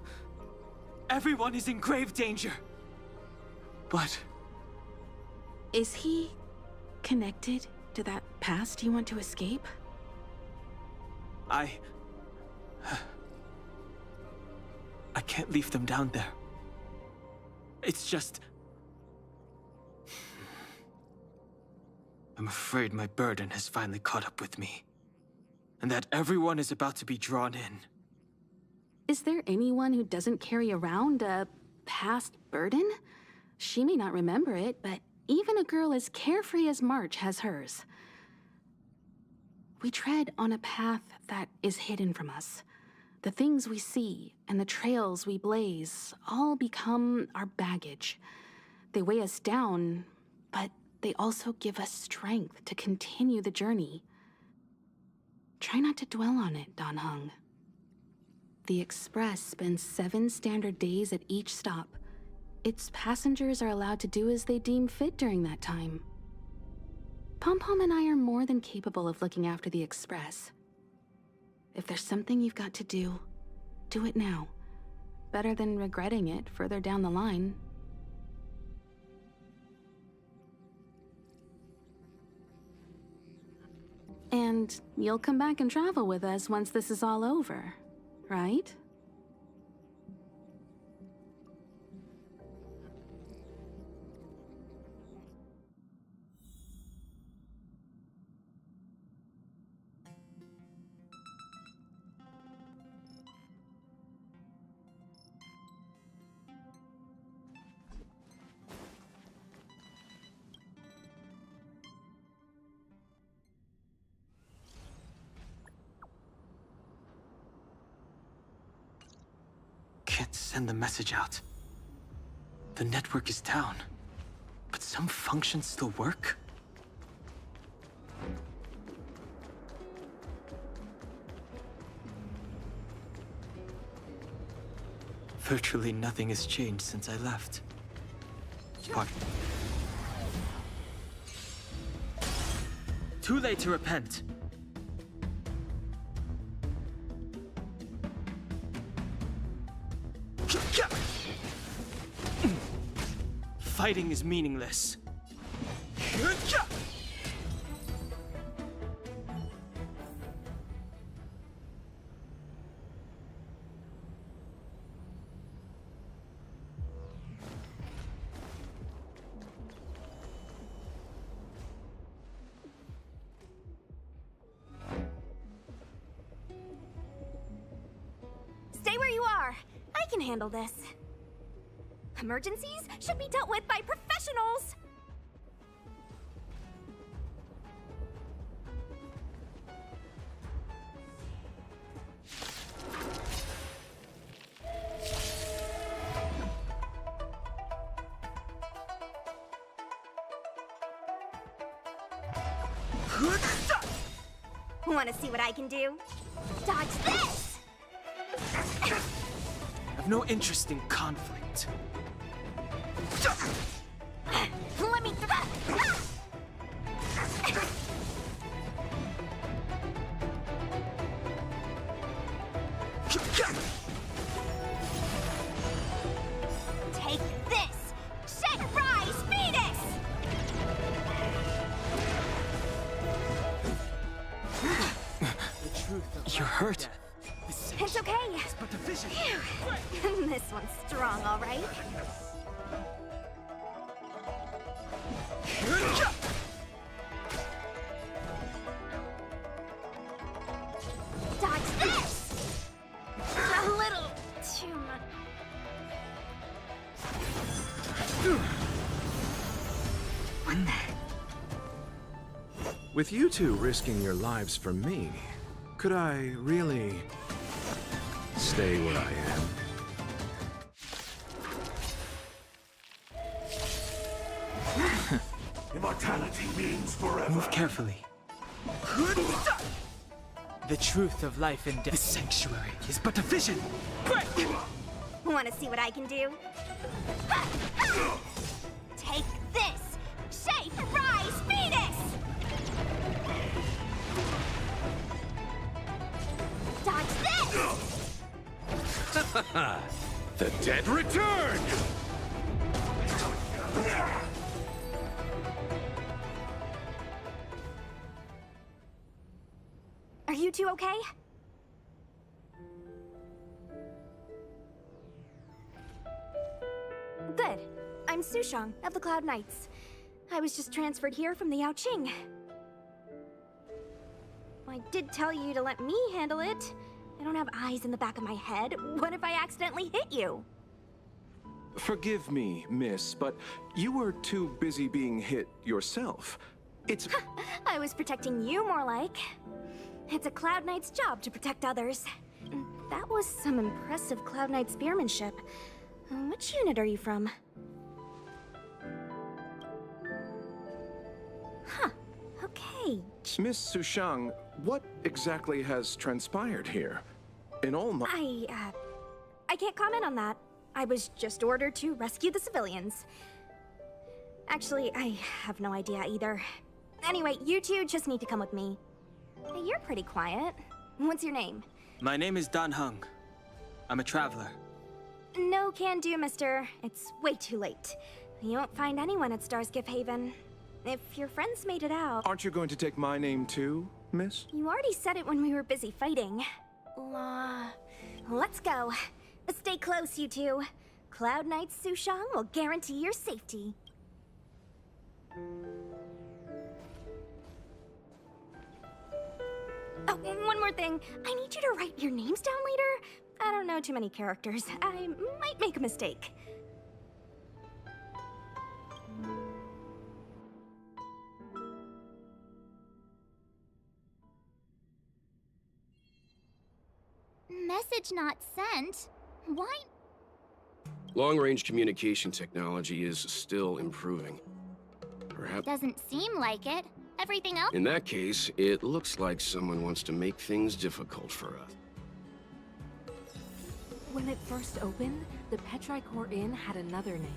Everyone is in grave danger. But... Is he connected to that past you want to escape? I can't leave them down there. It's just... I'm afraid my burden has finally caught up with me. And that everyone is about to be drawn in. Is there anyone who doesn't carry around a past burden? She may not remember it, but even a girl as carefree as March has hers. We tread on a path that is hidden from us. The things we see and the trails we blaze all become our baggage. They weigh us down, but they also give us strength to continue the journey. Try not to dwell on it, Dan Heng. The Express spends 7 standard days at each stop. Its passengers are allowed to do as they deem fit during that time. Pom-Pom and I are more than capable of looking after the Express. If there's something you've got to do it now. Better than regretting it further down the line. And you'll come back and travel with us once this is all over, right? Can't send the message out. The network is down, but some functions still work? Virtually nothing has changed since I left. Pardon. Too late to repent. Fighting is meaningless. Stay where you are. I can handle this. Emergencies should be dealt with by professionals! Wanna see what I can do? Dodge this! I've no interest in conflict. Let me... Take this! Shake, rise, Venus! You're hurt. It's okay. Phew. This one's strong, all right? Dodge this! A little too much. What the? With you two risking your lives for me, could I really stay where I am? Immortality means forever. Move carefully. The truth of life and death. The sanctuary is but a vision. Break! Wanna see what I can do? Take this! Shape, rise, Venus! Dodge this! The dead return! Are you two okay? Good. I'm Sushang of the Cloud Knights. I was just transferred here from the Yaoqing. I did tell you to let me handle it. I don't have eyes in the back of my head. What if I accidentally hit you? Forgive me, miss, but you were too busy being hit yourself. It's... I was protecting you more like. It's a Cloud Knight's job to protect others. That was some impressive Cloud Knight spearmanship. Which unit are you from? Miss Sushang, what exactly has transpired here? In all my... I can't comment on that. I was just ordered to rescue the civilians. Actually, I have no idea either. Anyway, you two just need to come with me. Hey, you're pretty quiet. What's your name? My name is Dan Hung. I'm a traveler. No can do, mister. It's way too late. You won't find anyone at Starsgift Haven. If your friends made it out... Aren't you going to take my name too, miss? You already said it when we were busy fighting. Let's go. Stay close, you two. Cloud Knight Sushang will guarantee your safety. Oh, one more thing. I need you to write your names down later. I don't know too many characters. I might make a mistake. Message not sent? Why? Long-range communication technology is still improving. Perhaps... Doesn't seem like it. Everything else? In that case, it looks like someone wants to make things difficult for us. When it first opened, the Petrichor Inn had another name.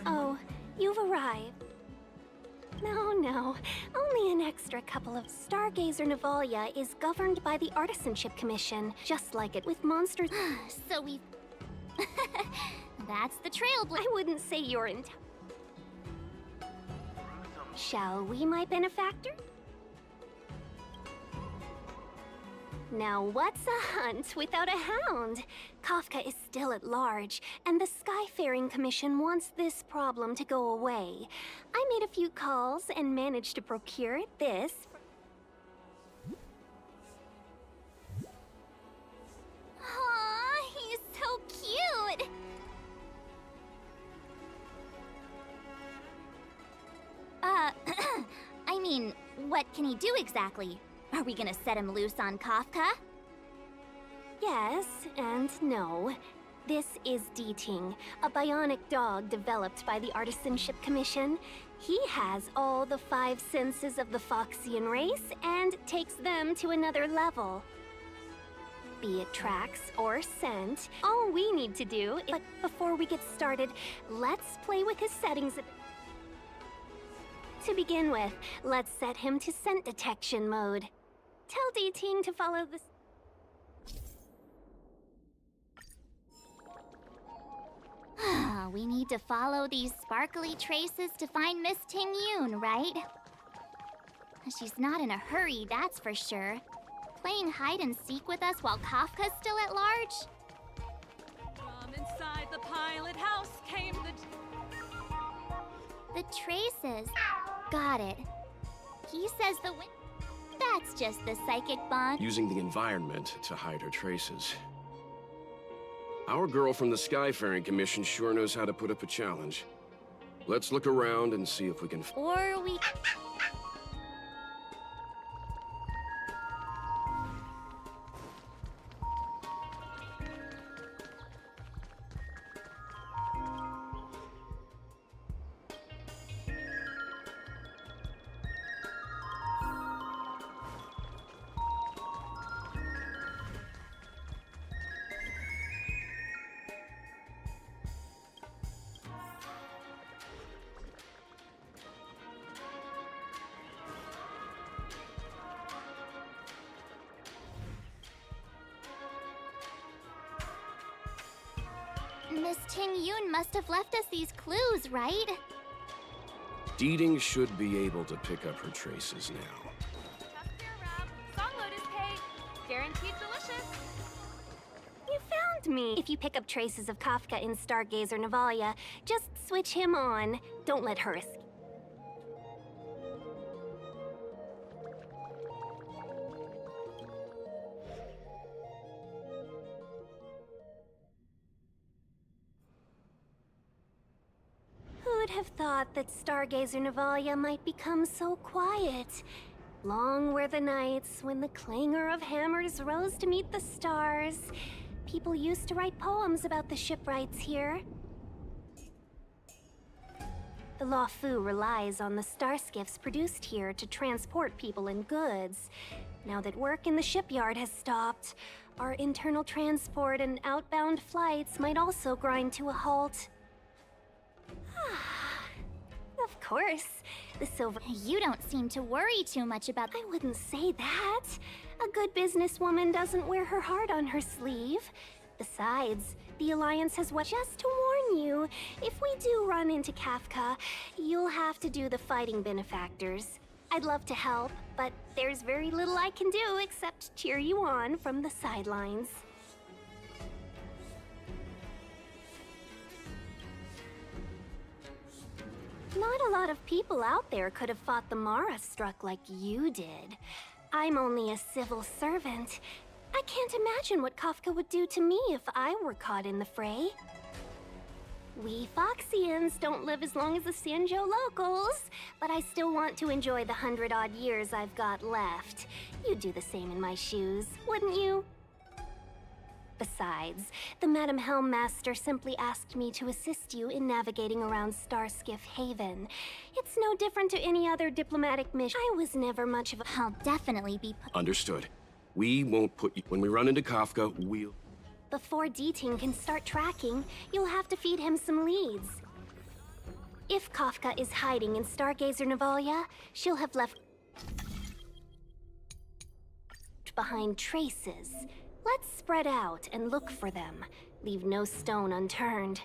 Oh, you've arrived. No. Only an extra couple of... Stargazer Navalia is governed by the Artisanship Commission, just like it with monsters. So we... That's the Trailblazer. I wouldn't say you're in... Shall we, my benefactor? Now what's a hunt without a hound? Kafka is still at large, and the Skyfaring Commission wants this problem to go away. I made a few calls and managed to procure this. Aw, he's so cute! I mean, what can he do exactly? Are we gonna set him loose on Kafka? Yes and no. This is D-Ting, a bionic dog developed by the Artisanship Commission. He has all the 5 senses of the Foxian race and takes them to another level. Be it tracks or scent, all we need to do is... But before we get started, let's play with his settings. To begin with, let's set him to scent detection mode. Tell D-Ting to follow the... We need to follow these sparkly traces to find Miss Ting Yun, right? She's not in a hurry, that's for sure. Playing hide and seek with us while Kafka's still at large? From inside the pilot house came the traces. Got it. He says the wind... That's just the psychic bond. Using the environment to hide her traces. Our girl from the Skyfaring Commission sure knows how to put up a challenge. Let's look around and see if we can... Or we... Miss Ting Yun must have left us these clues, right? D-Ting should be able to pick up her traces now. Songload is paid. Guaranteed delicious. You found me! If you pick up traces of Kafka in Stargazer Navalia, just switch him on. Don't let her escape. Who'd have thought that Stargazer Navalia might become so quiet? Long were the nights when the clangor of hammers rose to meet the stars. People used to write poems about the shipwrights here. The Luofu relies on the star skiffs produced here to transport people and goods. Now that work in the shipyard has stopped, our internal transport and outbound flights might also grind to a halt. Of course. The silver. You don't seem to worry too much about. I wouldn't say that. A good businesswoman doesn't wear her heart on her sleeve. Besides, the Alliance has what. Just to warn you, if we do run into Kafka, you'll have to do the fighting benefactors. I'd love to help, but there's very little I can do except cheer you on from the sidelines. Not a lot of people out there could have fought the Mara struck like you did. I'm only a civil servant. I can't imagine what Kafka would do to me if I were caught in the fray. We Foxians don't live as long as the Xianzhou locals, but I still want to enjoy the 100-odd years I've got left. You'd do the same in my shoes, wouldn't you? Besides, the Madam Helmmaster simply asked me to assist you in navigating around Starskiff Haven. It's no different to any other diplomatic mission. I was never much of a... I'll definitely be... Understood. We won't put you... When we run into Kafka, we'll... Before D-Ting can start tracking, you'll have to feed him some leads. If Kafka is hiding in Stargazer Navalia, she'll have left behind traces. Let's spread out and look for them. Leave no stone unturned.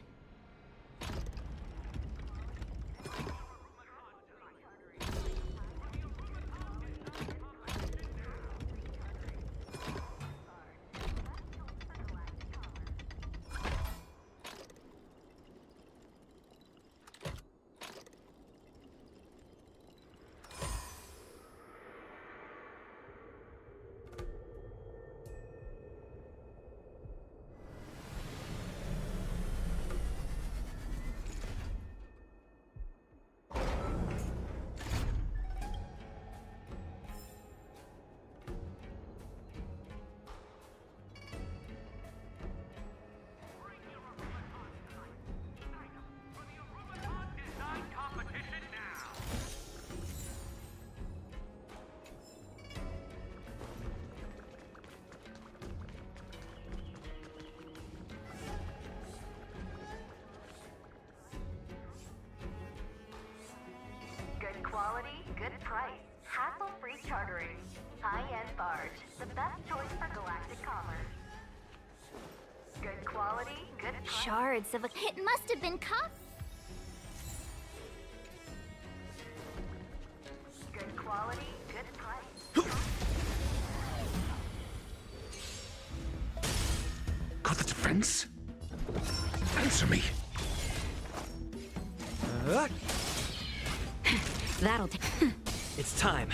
Good quality, good price. Hassle-free chartering. High-end barge. The best choice for galactic commerce. Good quality, good price. Shards of a... It must have been Good quality, good price. Got the defense? Answer me. That'll take. It's time.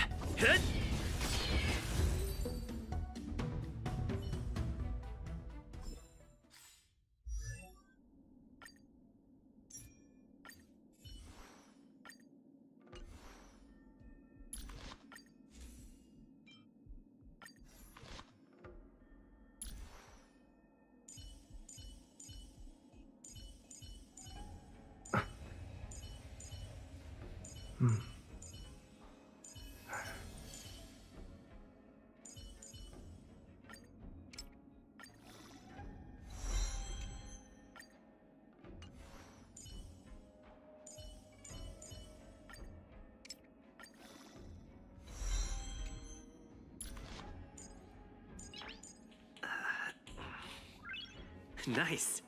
Nice.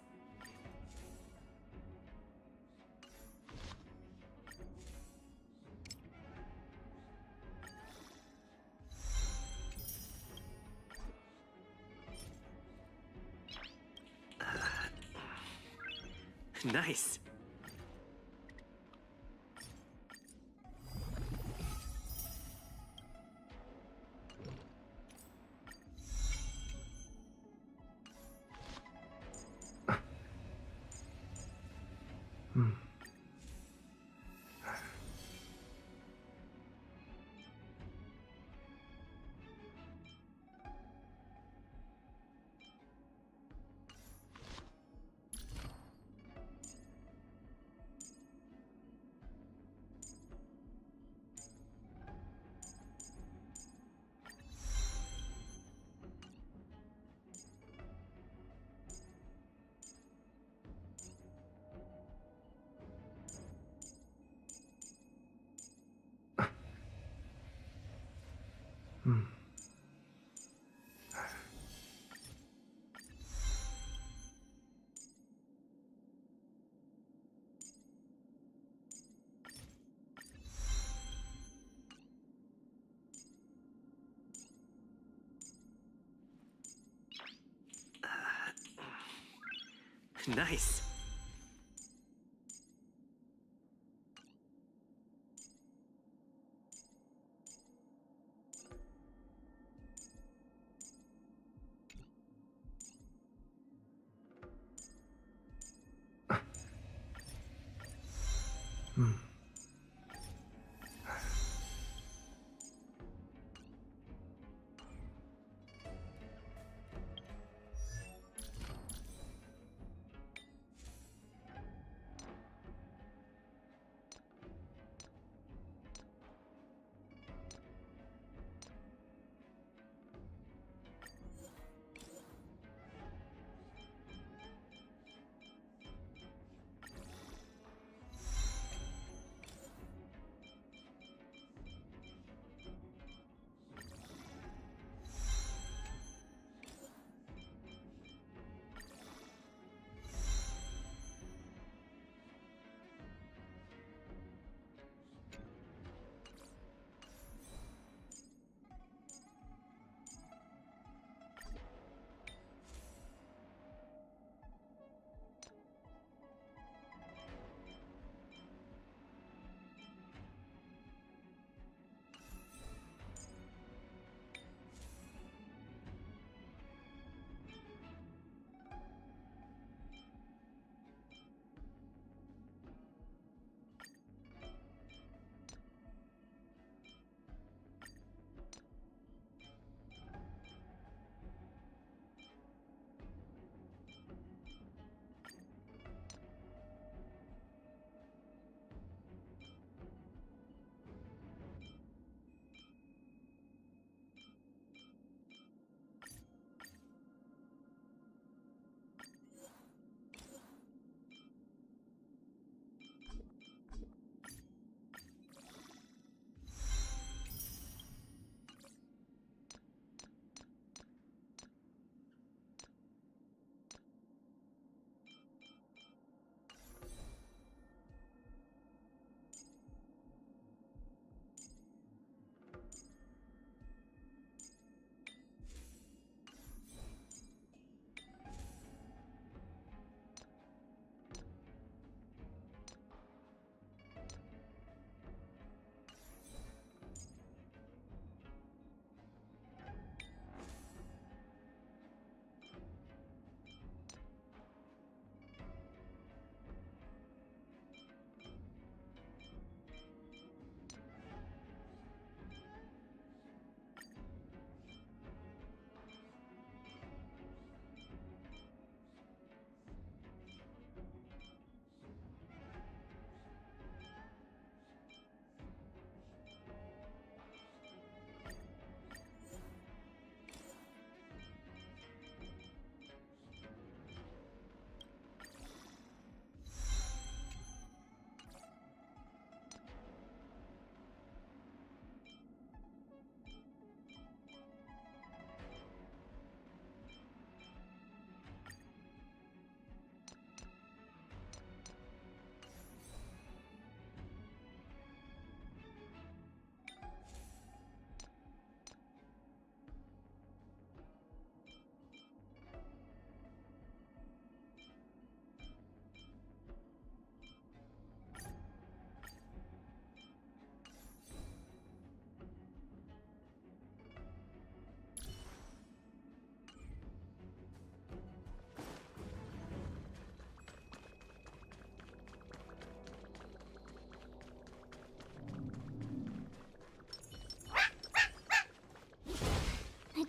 Nice. Nice.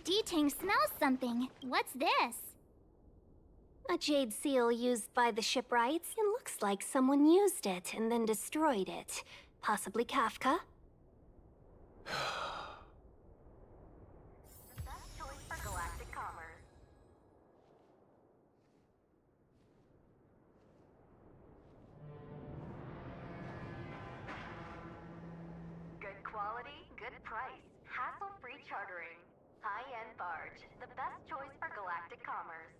D-Tang smells something. What's this? A jade seal used by the shipwrights. It looks like someone used it and then destroyed it. Possibly Kafka? Good quality, good price. Hassle-free Chartering. High-end barge. The best choice for galactic commerce.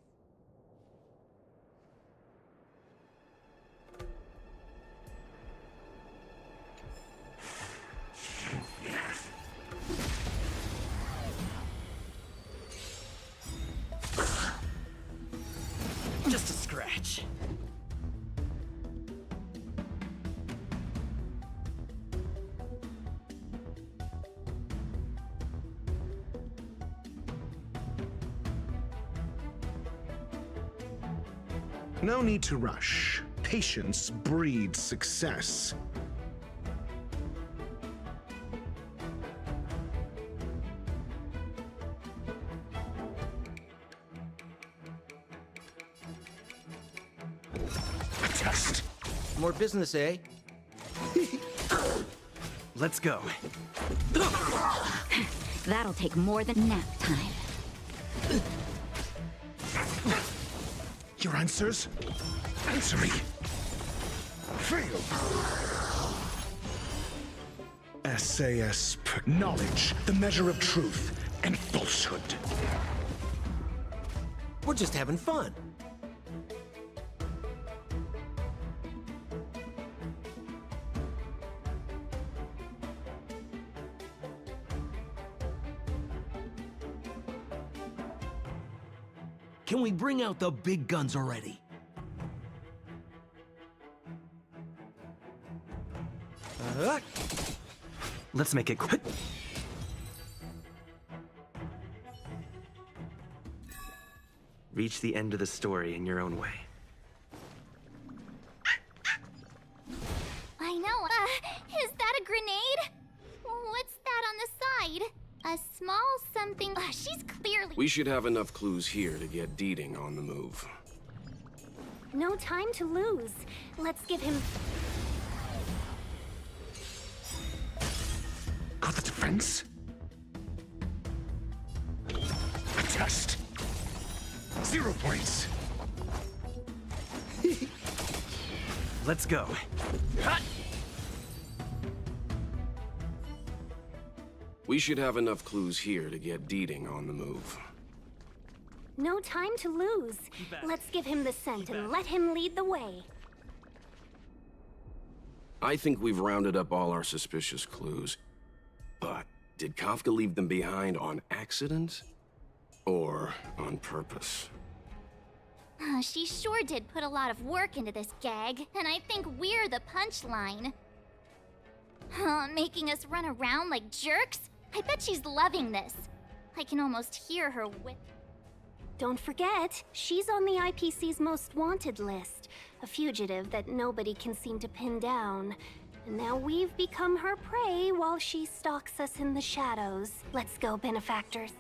Just a scratch. No need to rush. Patience breeds success. A test. More business, eh? Let's go. That'll take more than nap time. Your answers? Answer me. Fail. SAS knowledge, the measure of truth and falsehood. We're just having fun. Can we bring out the big guns already? Let's make it quick. Reach the end of the story in your own way. I know. Is that a grenade? What's that on the side? A small something. She's clearly. We should have enough clues here to get Deeding on the move. No time to lose. Let's give him. Got the defense? A test. 0 points. Let's go. We should have enough clues here to get Deeding on the move. No time to lose. Let's give him the scent and let him lead the way. I think we've rounded up all our suspicious clues. But did Kafka leave them behind on accident? Or on purpose? She sure did put a lot of work into this gag, and I think we're the punchline. Making us run around like jerks? I bet she's loving this. I can almost hear her whip. Don't forget, she's on the IPC's most wanted list. A fugitive that nobody can seem to pin down. And now we've become her prey while she stalks us in the shadows. Let's go, benefactors.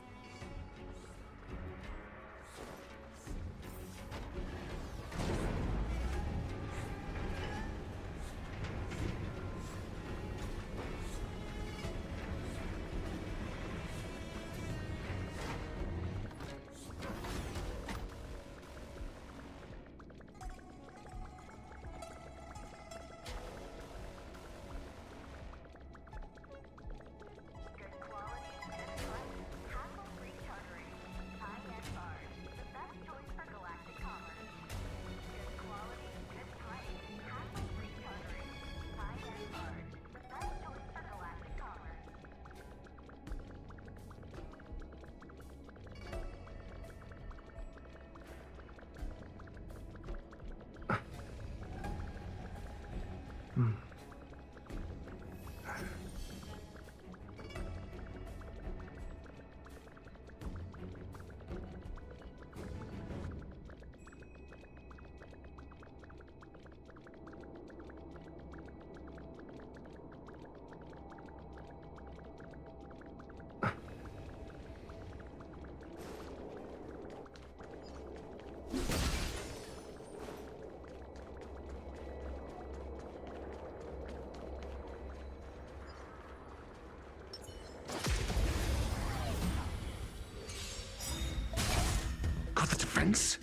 Got the defense?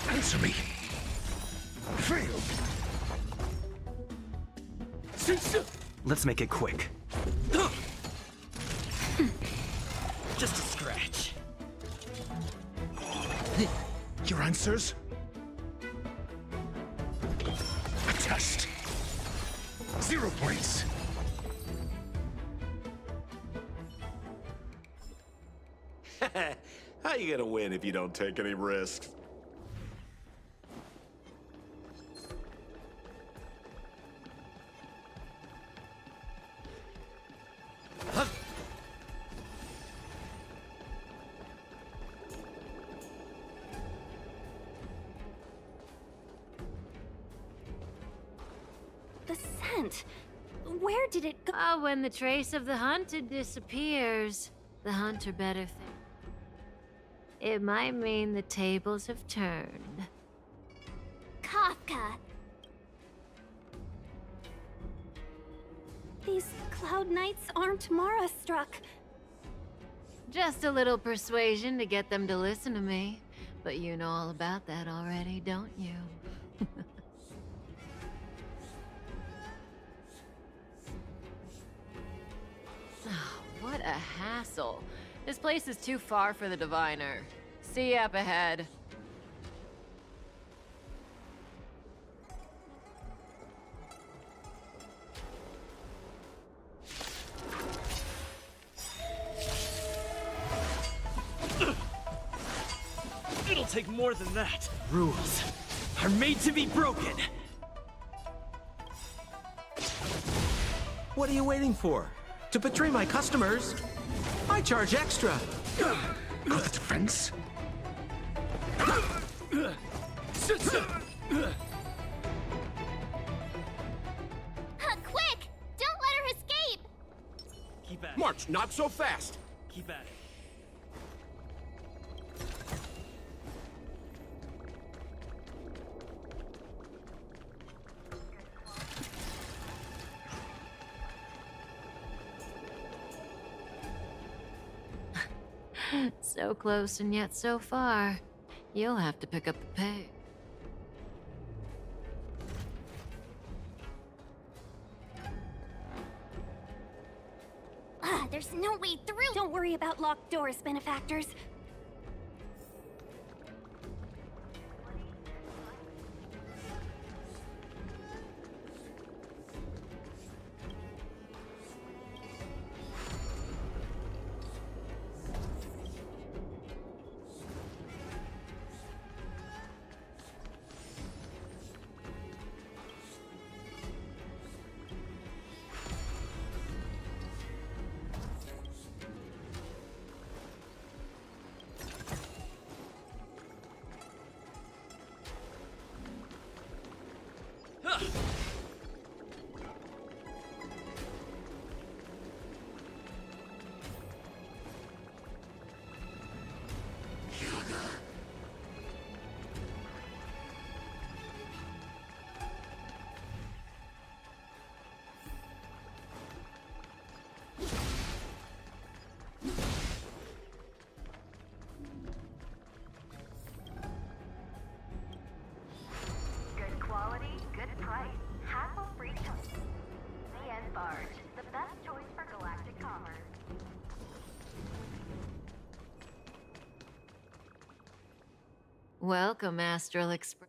Answer me. Fail. Let's make it quick. Just a scratch. Your answers? A test. 0 points. How you gonna win if you don't take any risks? The scent. Where did it go? Ah, when the trace of the hunted disappears, the hunter better think. It might mean the tables have turned. Kafka! These Cloud Knights aren't Mara-struck. Just a little persuasion to get them to listen to me. But you know all about that already, don't you? What a hassle. This place is too far for the diviner. See you up ahead. It'll take more than that. Rules are made to be broken. What are you waiting for? To betray my customers? I charge extra. Got the defense? Quick! Don't let her escape! Keep at it. March, not so fast! Keep at it. So close and yet so far. You'll have to pick up the pace. There's no way through! Don't worry about locked doors, benefactors. Good quality, good price. Hassle-free choice. CN Barge, the best choice for galactic commerce. Welcome, Astral Express.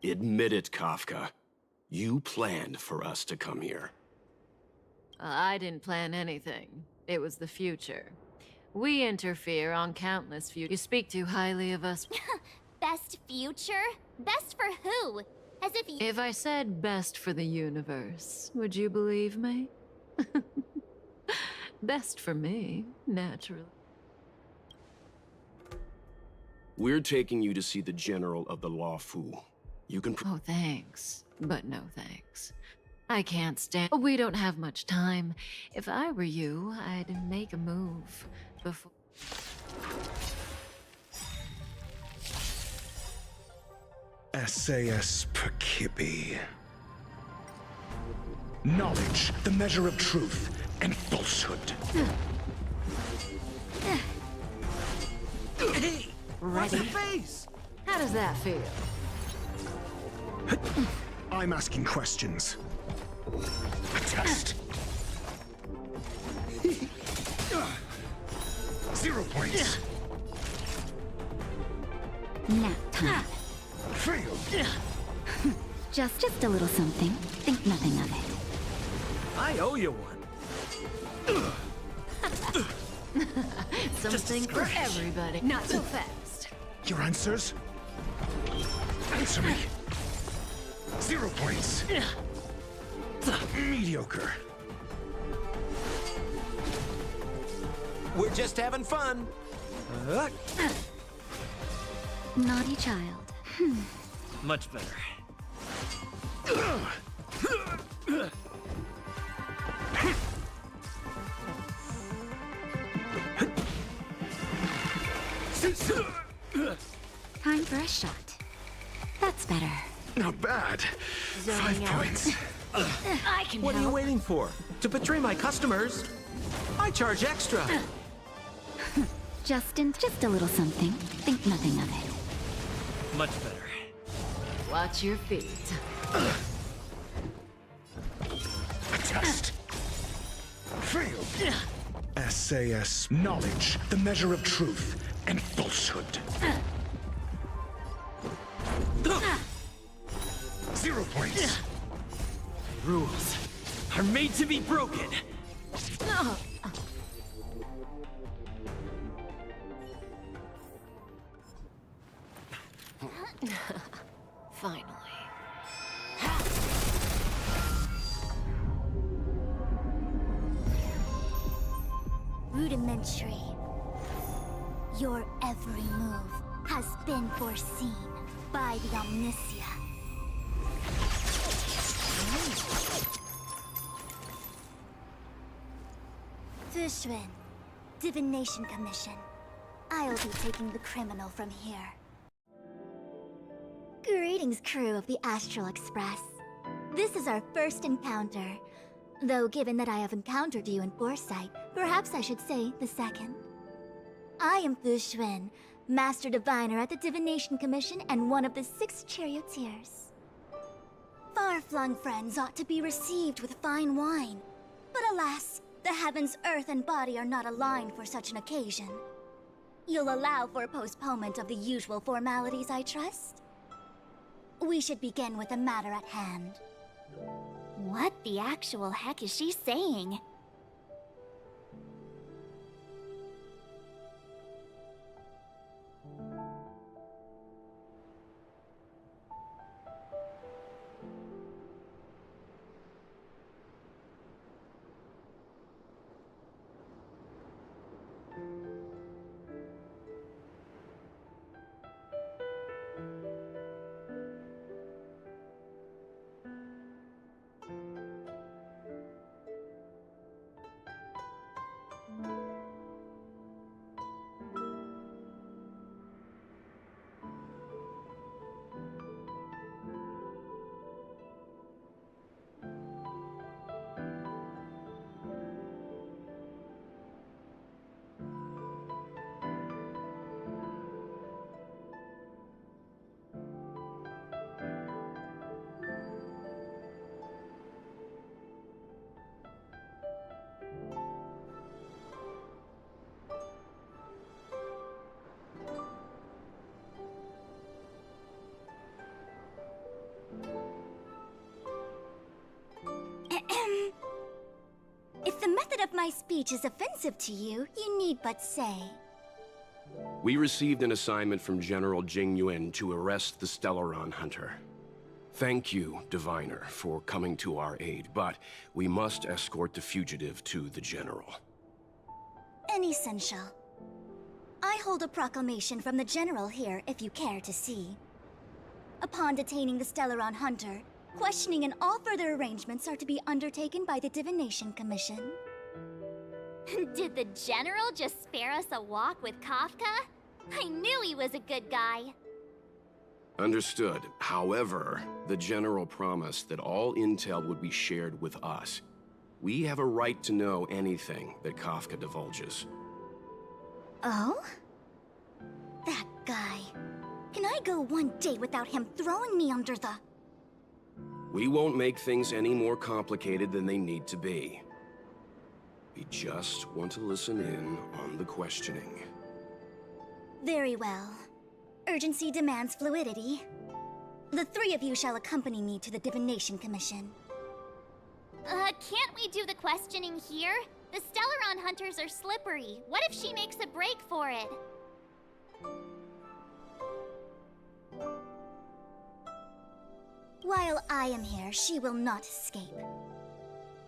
Admit it, Kafka. You planned for us to come here. I didn't plan anything. It was the future. We interfere on countless futures. You speak too highly of us. Best future? Best for who? As if you— If I said best for the universe, would you believe me? Best for me, naturally. We're taking you to see the General of the Luofu. You can— Oh, thanks. But no thanks. I can't stand— We don't have much time. If I were you, I'd make a move before— SAS Perkibi. Knowledge, the measure of truth and falsehood. Hey! What's Ready? your face? How does that feel? I'm asking questions. A test. 0 points. Nap time. Fail. Just a little something. Think nothing of it. I owe you one. Something for everybody. Not so fast. Your answers? Answer me. 0 points. Mediocre. We're just having fun. Naughty child. Much better. Time for a shot. That's better. Not bad. 5 points. I can What are you help. waiting for? To betray my customers? I charge extra. Justin, just a little something. Think nothing of it. Much better. Watch your feet. A test. Fail. SAS. Knowledge, the measure of truth and falsehood. 0 points. Rules are made to be broken. Finally. Rudimentary. Your every move has been foreseen by the Omniscia. Fushun, Divination Commission. I'll be taking the criminal from here. Greetings, crew of the Astral Express. This is our first encounter. Though given that I have encountered you in Foresight, perhaps I should say the second. I am Fushun, Master Diviner at the Divination Commission and one of the 6 charioteers. Far-flung friends ought to be received with fine wine. But alas, the heavens, earth, and body are not aligned for such an occasion. You'll allow for a postponement of the usual formalities, I trust? We should begin with the matter at hand. What the actual heck is she saying? If the method of my speech is offensive to you, you need but say. We received an assignment from General Jing Yuan to arrest the Stellaron Hunter. Thank you, Diviner, for coming to our aid, but we must escort the fugitive to the General. Essential. I hold a proclamation from the General here, if you care to see. Upon detaining the Stellaron Hunter, questioning and all further arrangements are to be undertaken by the Divination Commission. Did the General just spare us a walk with Kafka? I knew he was a good guy. Understood. However, the General promised that all intel would be shared with us. We have a right to know anything that Kafka divulges. Oh? That guy. Can I go one day without him throwing me under the... We won't make things any more complicated than they need to be. We just want to listen in on the questioning. Very well. Urgency demands fluidity. The three of you shall accompany me to the Divination Commission. Can't we do the questioning here? The Stellaron hunters are slippery. What if she makes a break for it? While I am here, she will not escape.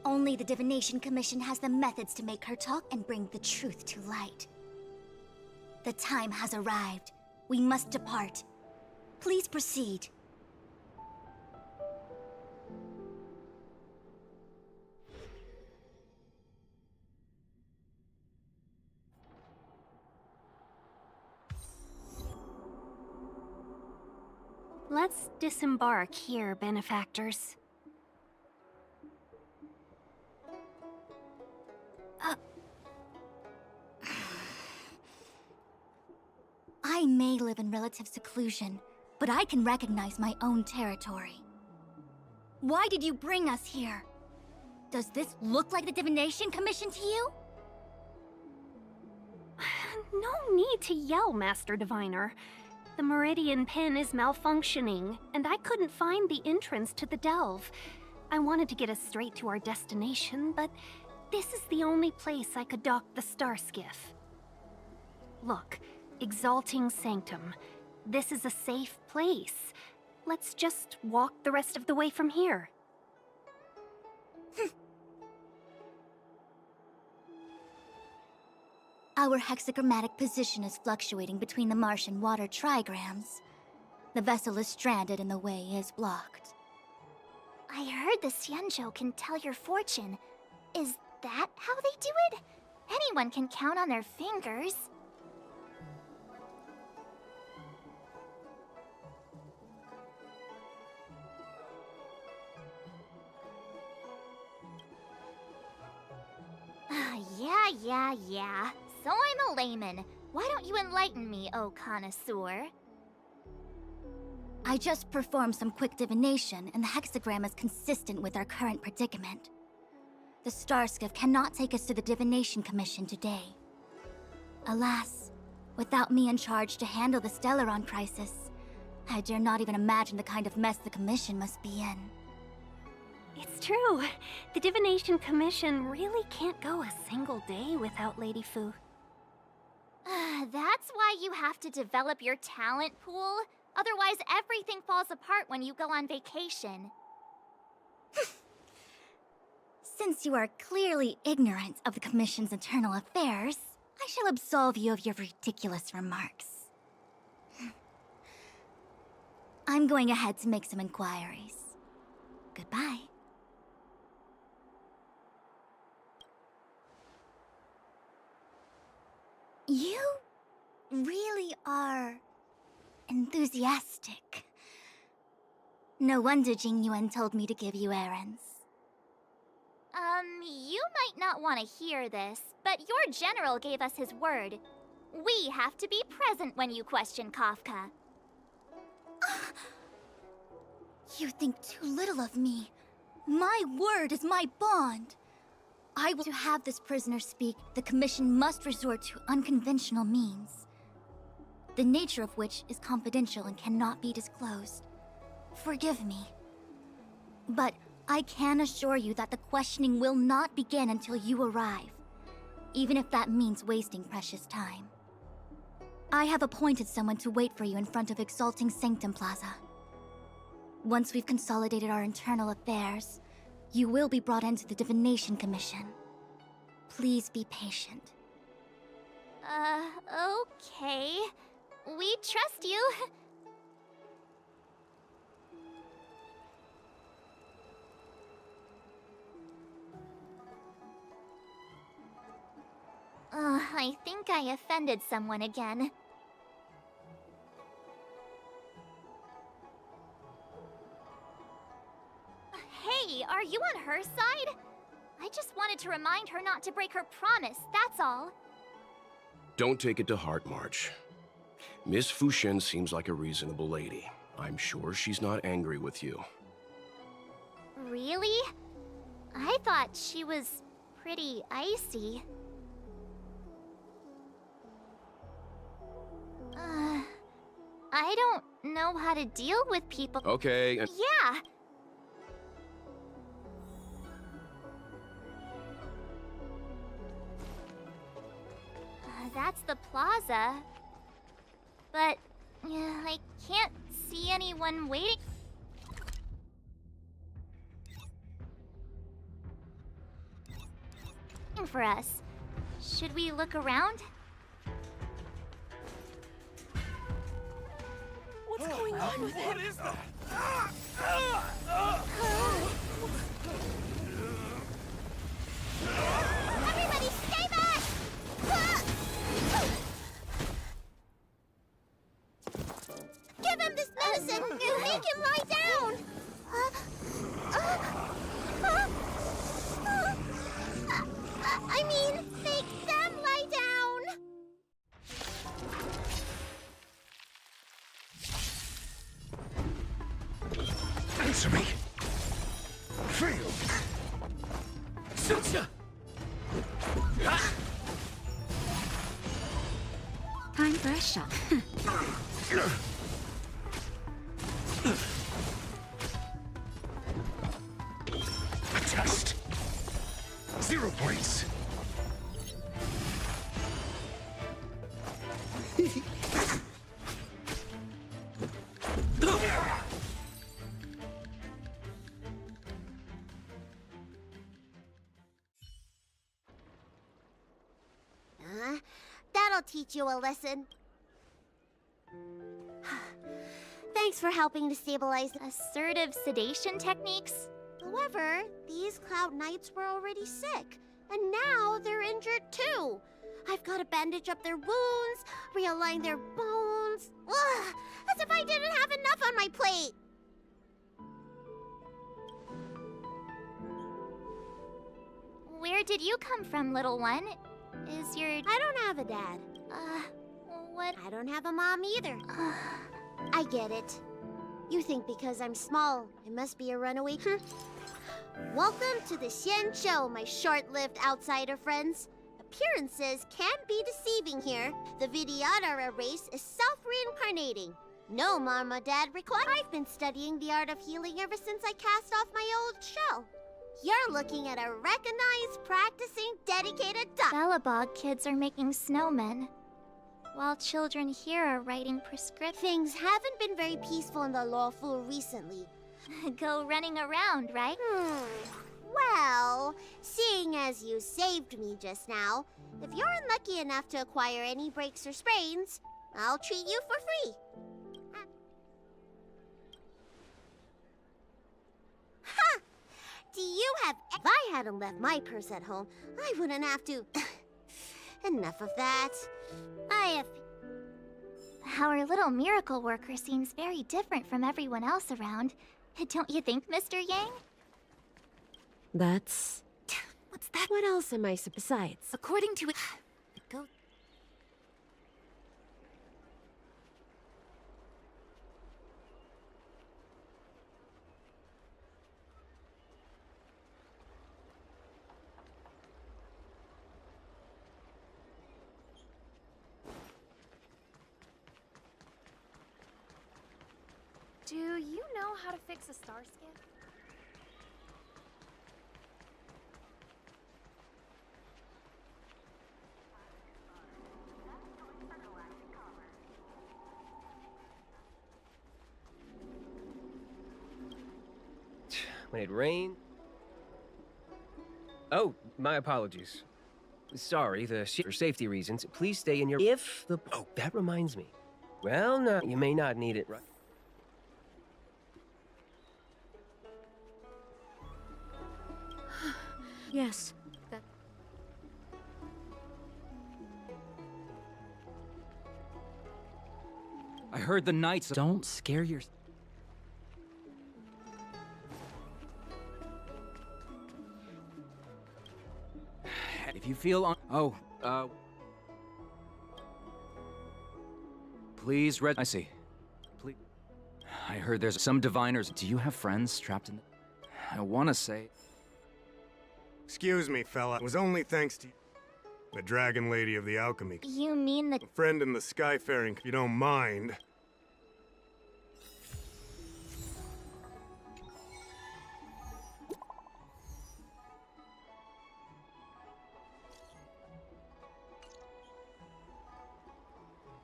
Only the Divination Commission has the methods to make her talk and bring the truth to light. The time has arrived. We must depart. Please proceed. Let's disembark here, benefactors. I may live in relative seclusion, but I can recognize my own territory. Why did you bring us here? Does this look like the Divination Commission to you? No need to yell, Master Diviner. The Meridian Pin is malfunctioning, and I couldn't find the entrance to the Delve. I wanted to get us straight to our destination, but this is the only place I could dock the Star Skiff. Look, Exalting Sanctum. This is a safe place. Let's just walk the rest of the way from here. Our hexagrammatic position is fluctuating between the Martian water trigrams. The vessel is stranded and the way is blocked. I heard the Xianzhou can tell your fortune. Is that how they do it? Anyone can count on their fingers. Yeah. So I'm a layman. Why don't you enlighten me, oh connoisseur? I just performed some quick divination, and the hexagram is consistent with our current predicament. The Star Skiff cannot take us to the Divination Commission today. Alas, without me in charge to handle the Stellaron crisis, I dare not even imagine the kind of mess the Commission must be in. It's true. The Divination Commission really can't go a single day without Lady Fu. That's why you have to develop your talent pool. Otherwise, everything falls apart when you go on vacation. Since you are clearly ignorant of the Commission's internal affairs, I shall absolve you of your ridiculous remarks. I'm going ahead to make some inquiries. Goodbye. You really are enthusiastic. No wonder Jing Yuan told me to give you errands. You might not want to hear this, but your general gave us his word. We have to be present when you question Kafka. You think too little of me. My word is my bond. I will have this prisoner speak. The Commission must resort to unconventional means, the nature of which is confidential and cannot be disclosed. Forgive me. But I can assure you that the questioning will not begin until you arrive, even if that means wasting precious time. I have appointed someone to wait for you in front of Exalting Sanctum Plaza. Once we've consolidated our internal affairs, you will be brought into the Divination Commission. Please be patient. Okay. We trust you. I think I offended someone again. Hey, are you on her side? I just wanted to remind her not to break her promise, that's all. Don't take it to heart, March. Miss Fu Shen seems like a reasonable lady. I'm sure she's not angry with you. Really? I thought she was pretty icy. I don't know how to deal with people. Okay. Yeah. That's the plaza. But I can't see anyone waiting for us. Should we look around? What's going on with him? What is that? Everybody stay back! Give him this medicine! Make him lie down! I mean, make them lie down! Answer me! Fail! Sucha! Time for a shot. A test. 0 points. That'll teach you a lesson. Thanks for helping to stabilize assertive sedation techniques. However, these Cloud Knights were already sick, and now they're injured too. I've got to bandage up their wounds, realign their bones. Ugh, as if I didn't have enough on my plate. Where did you come from, little one? Is your... I don't have a dad. What? I don't have a mom either. I get it. You think because I'm small, I must be a runaway? Welcome to the Xianzhou, my short-lived outsider friends. Appearances can be deceiving here. The Vidyadhara race is self-reincarnating. No mom or dad required. I've been studying the art of healing ever since I cast off my old shell. You're looking at a recognized, practicing, dedicated Belobog kids are making snowmen, while children here are writing prescriptions. Things haven't been very peaceful in the Luofu recently. Go running around, right? Well, seeing as you saved me just now, if you're unlucky enough to acquire any breaks or sprains, I'll treat you for free. Ha! Do you have... If I hadn't left my purse at home, I wouldn't have to... Enough of that. Our little miracle worker seems very different from everyone else around. Don't you think, Mr. Yang? That's... What's that? What else am I besides? According to... Go... Do you know how to fix a star skin? When it rained... Oh, my apologies. Sorry, for safety reasons, please stay in your... If the... Oh, that reminds me. Well, no, you may not need it, right? Yes. I heard the knights. Don't scare your... If you feel on... Oh, please, I see. Please. I heard there's some diviners. Do you have friends trapped in the... I want to say... Excuse me, fella. It was only thanks to the Dragon Lady of the Alchemy. You mean the Friend in the Skyfaring, if you don't mind.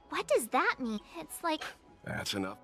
What does that mean? It's like That's enough.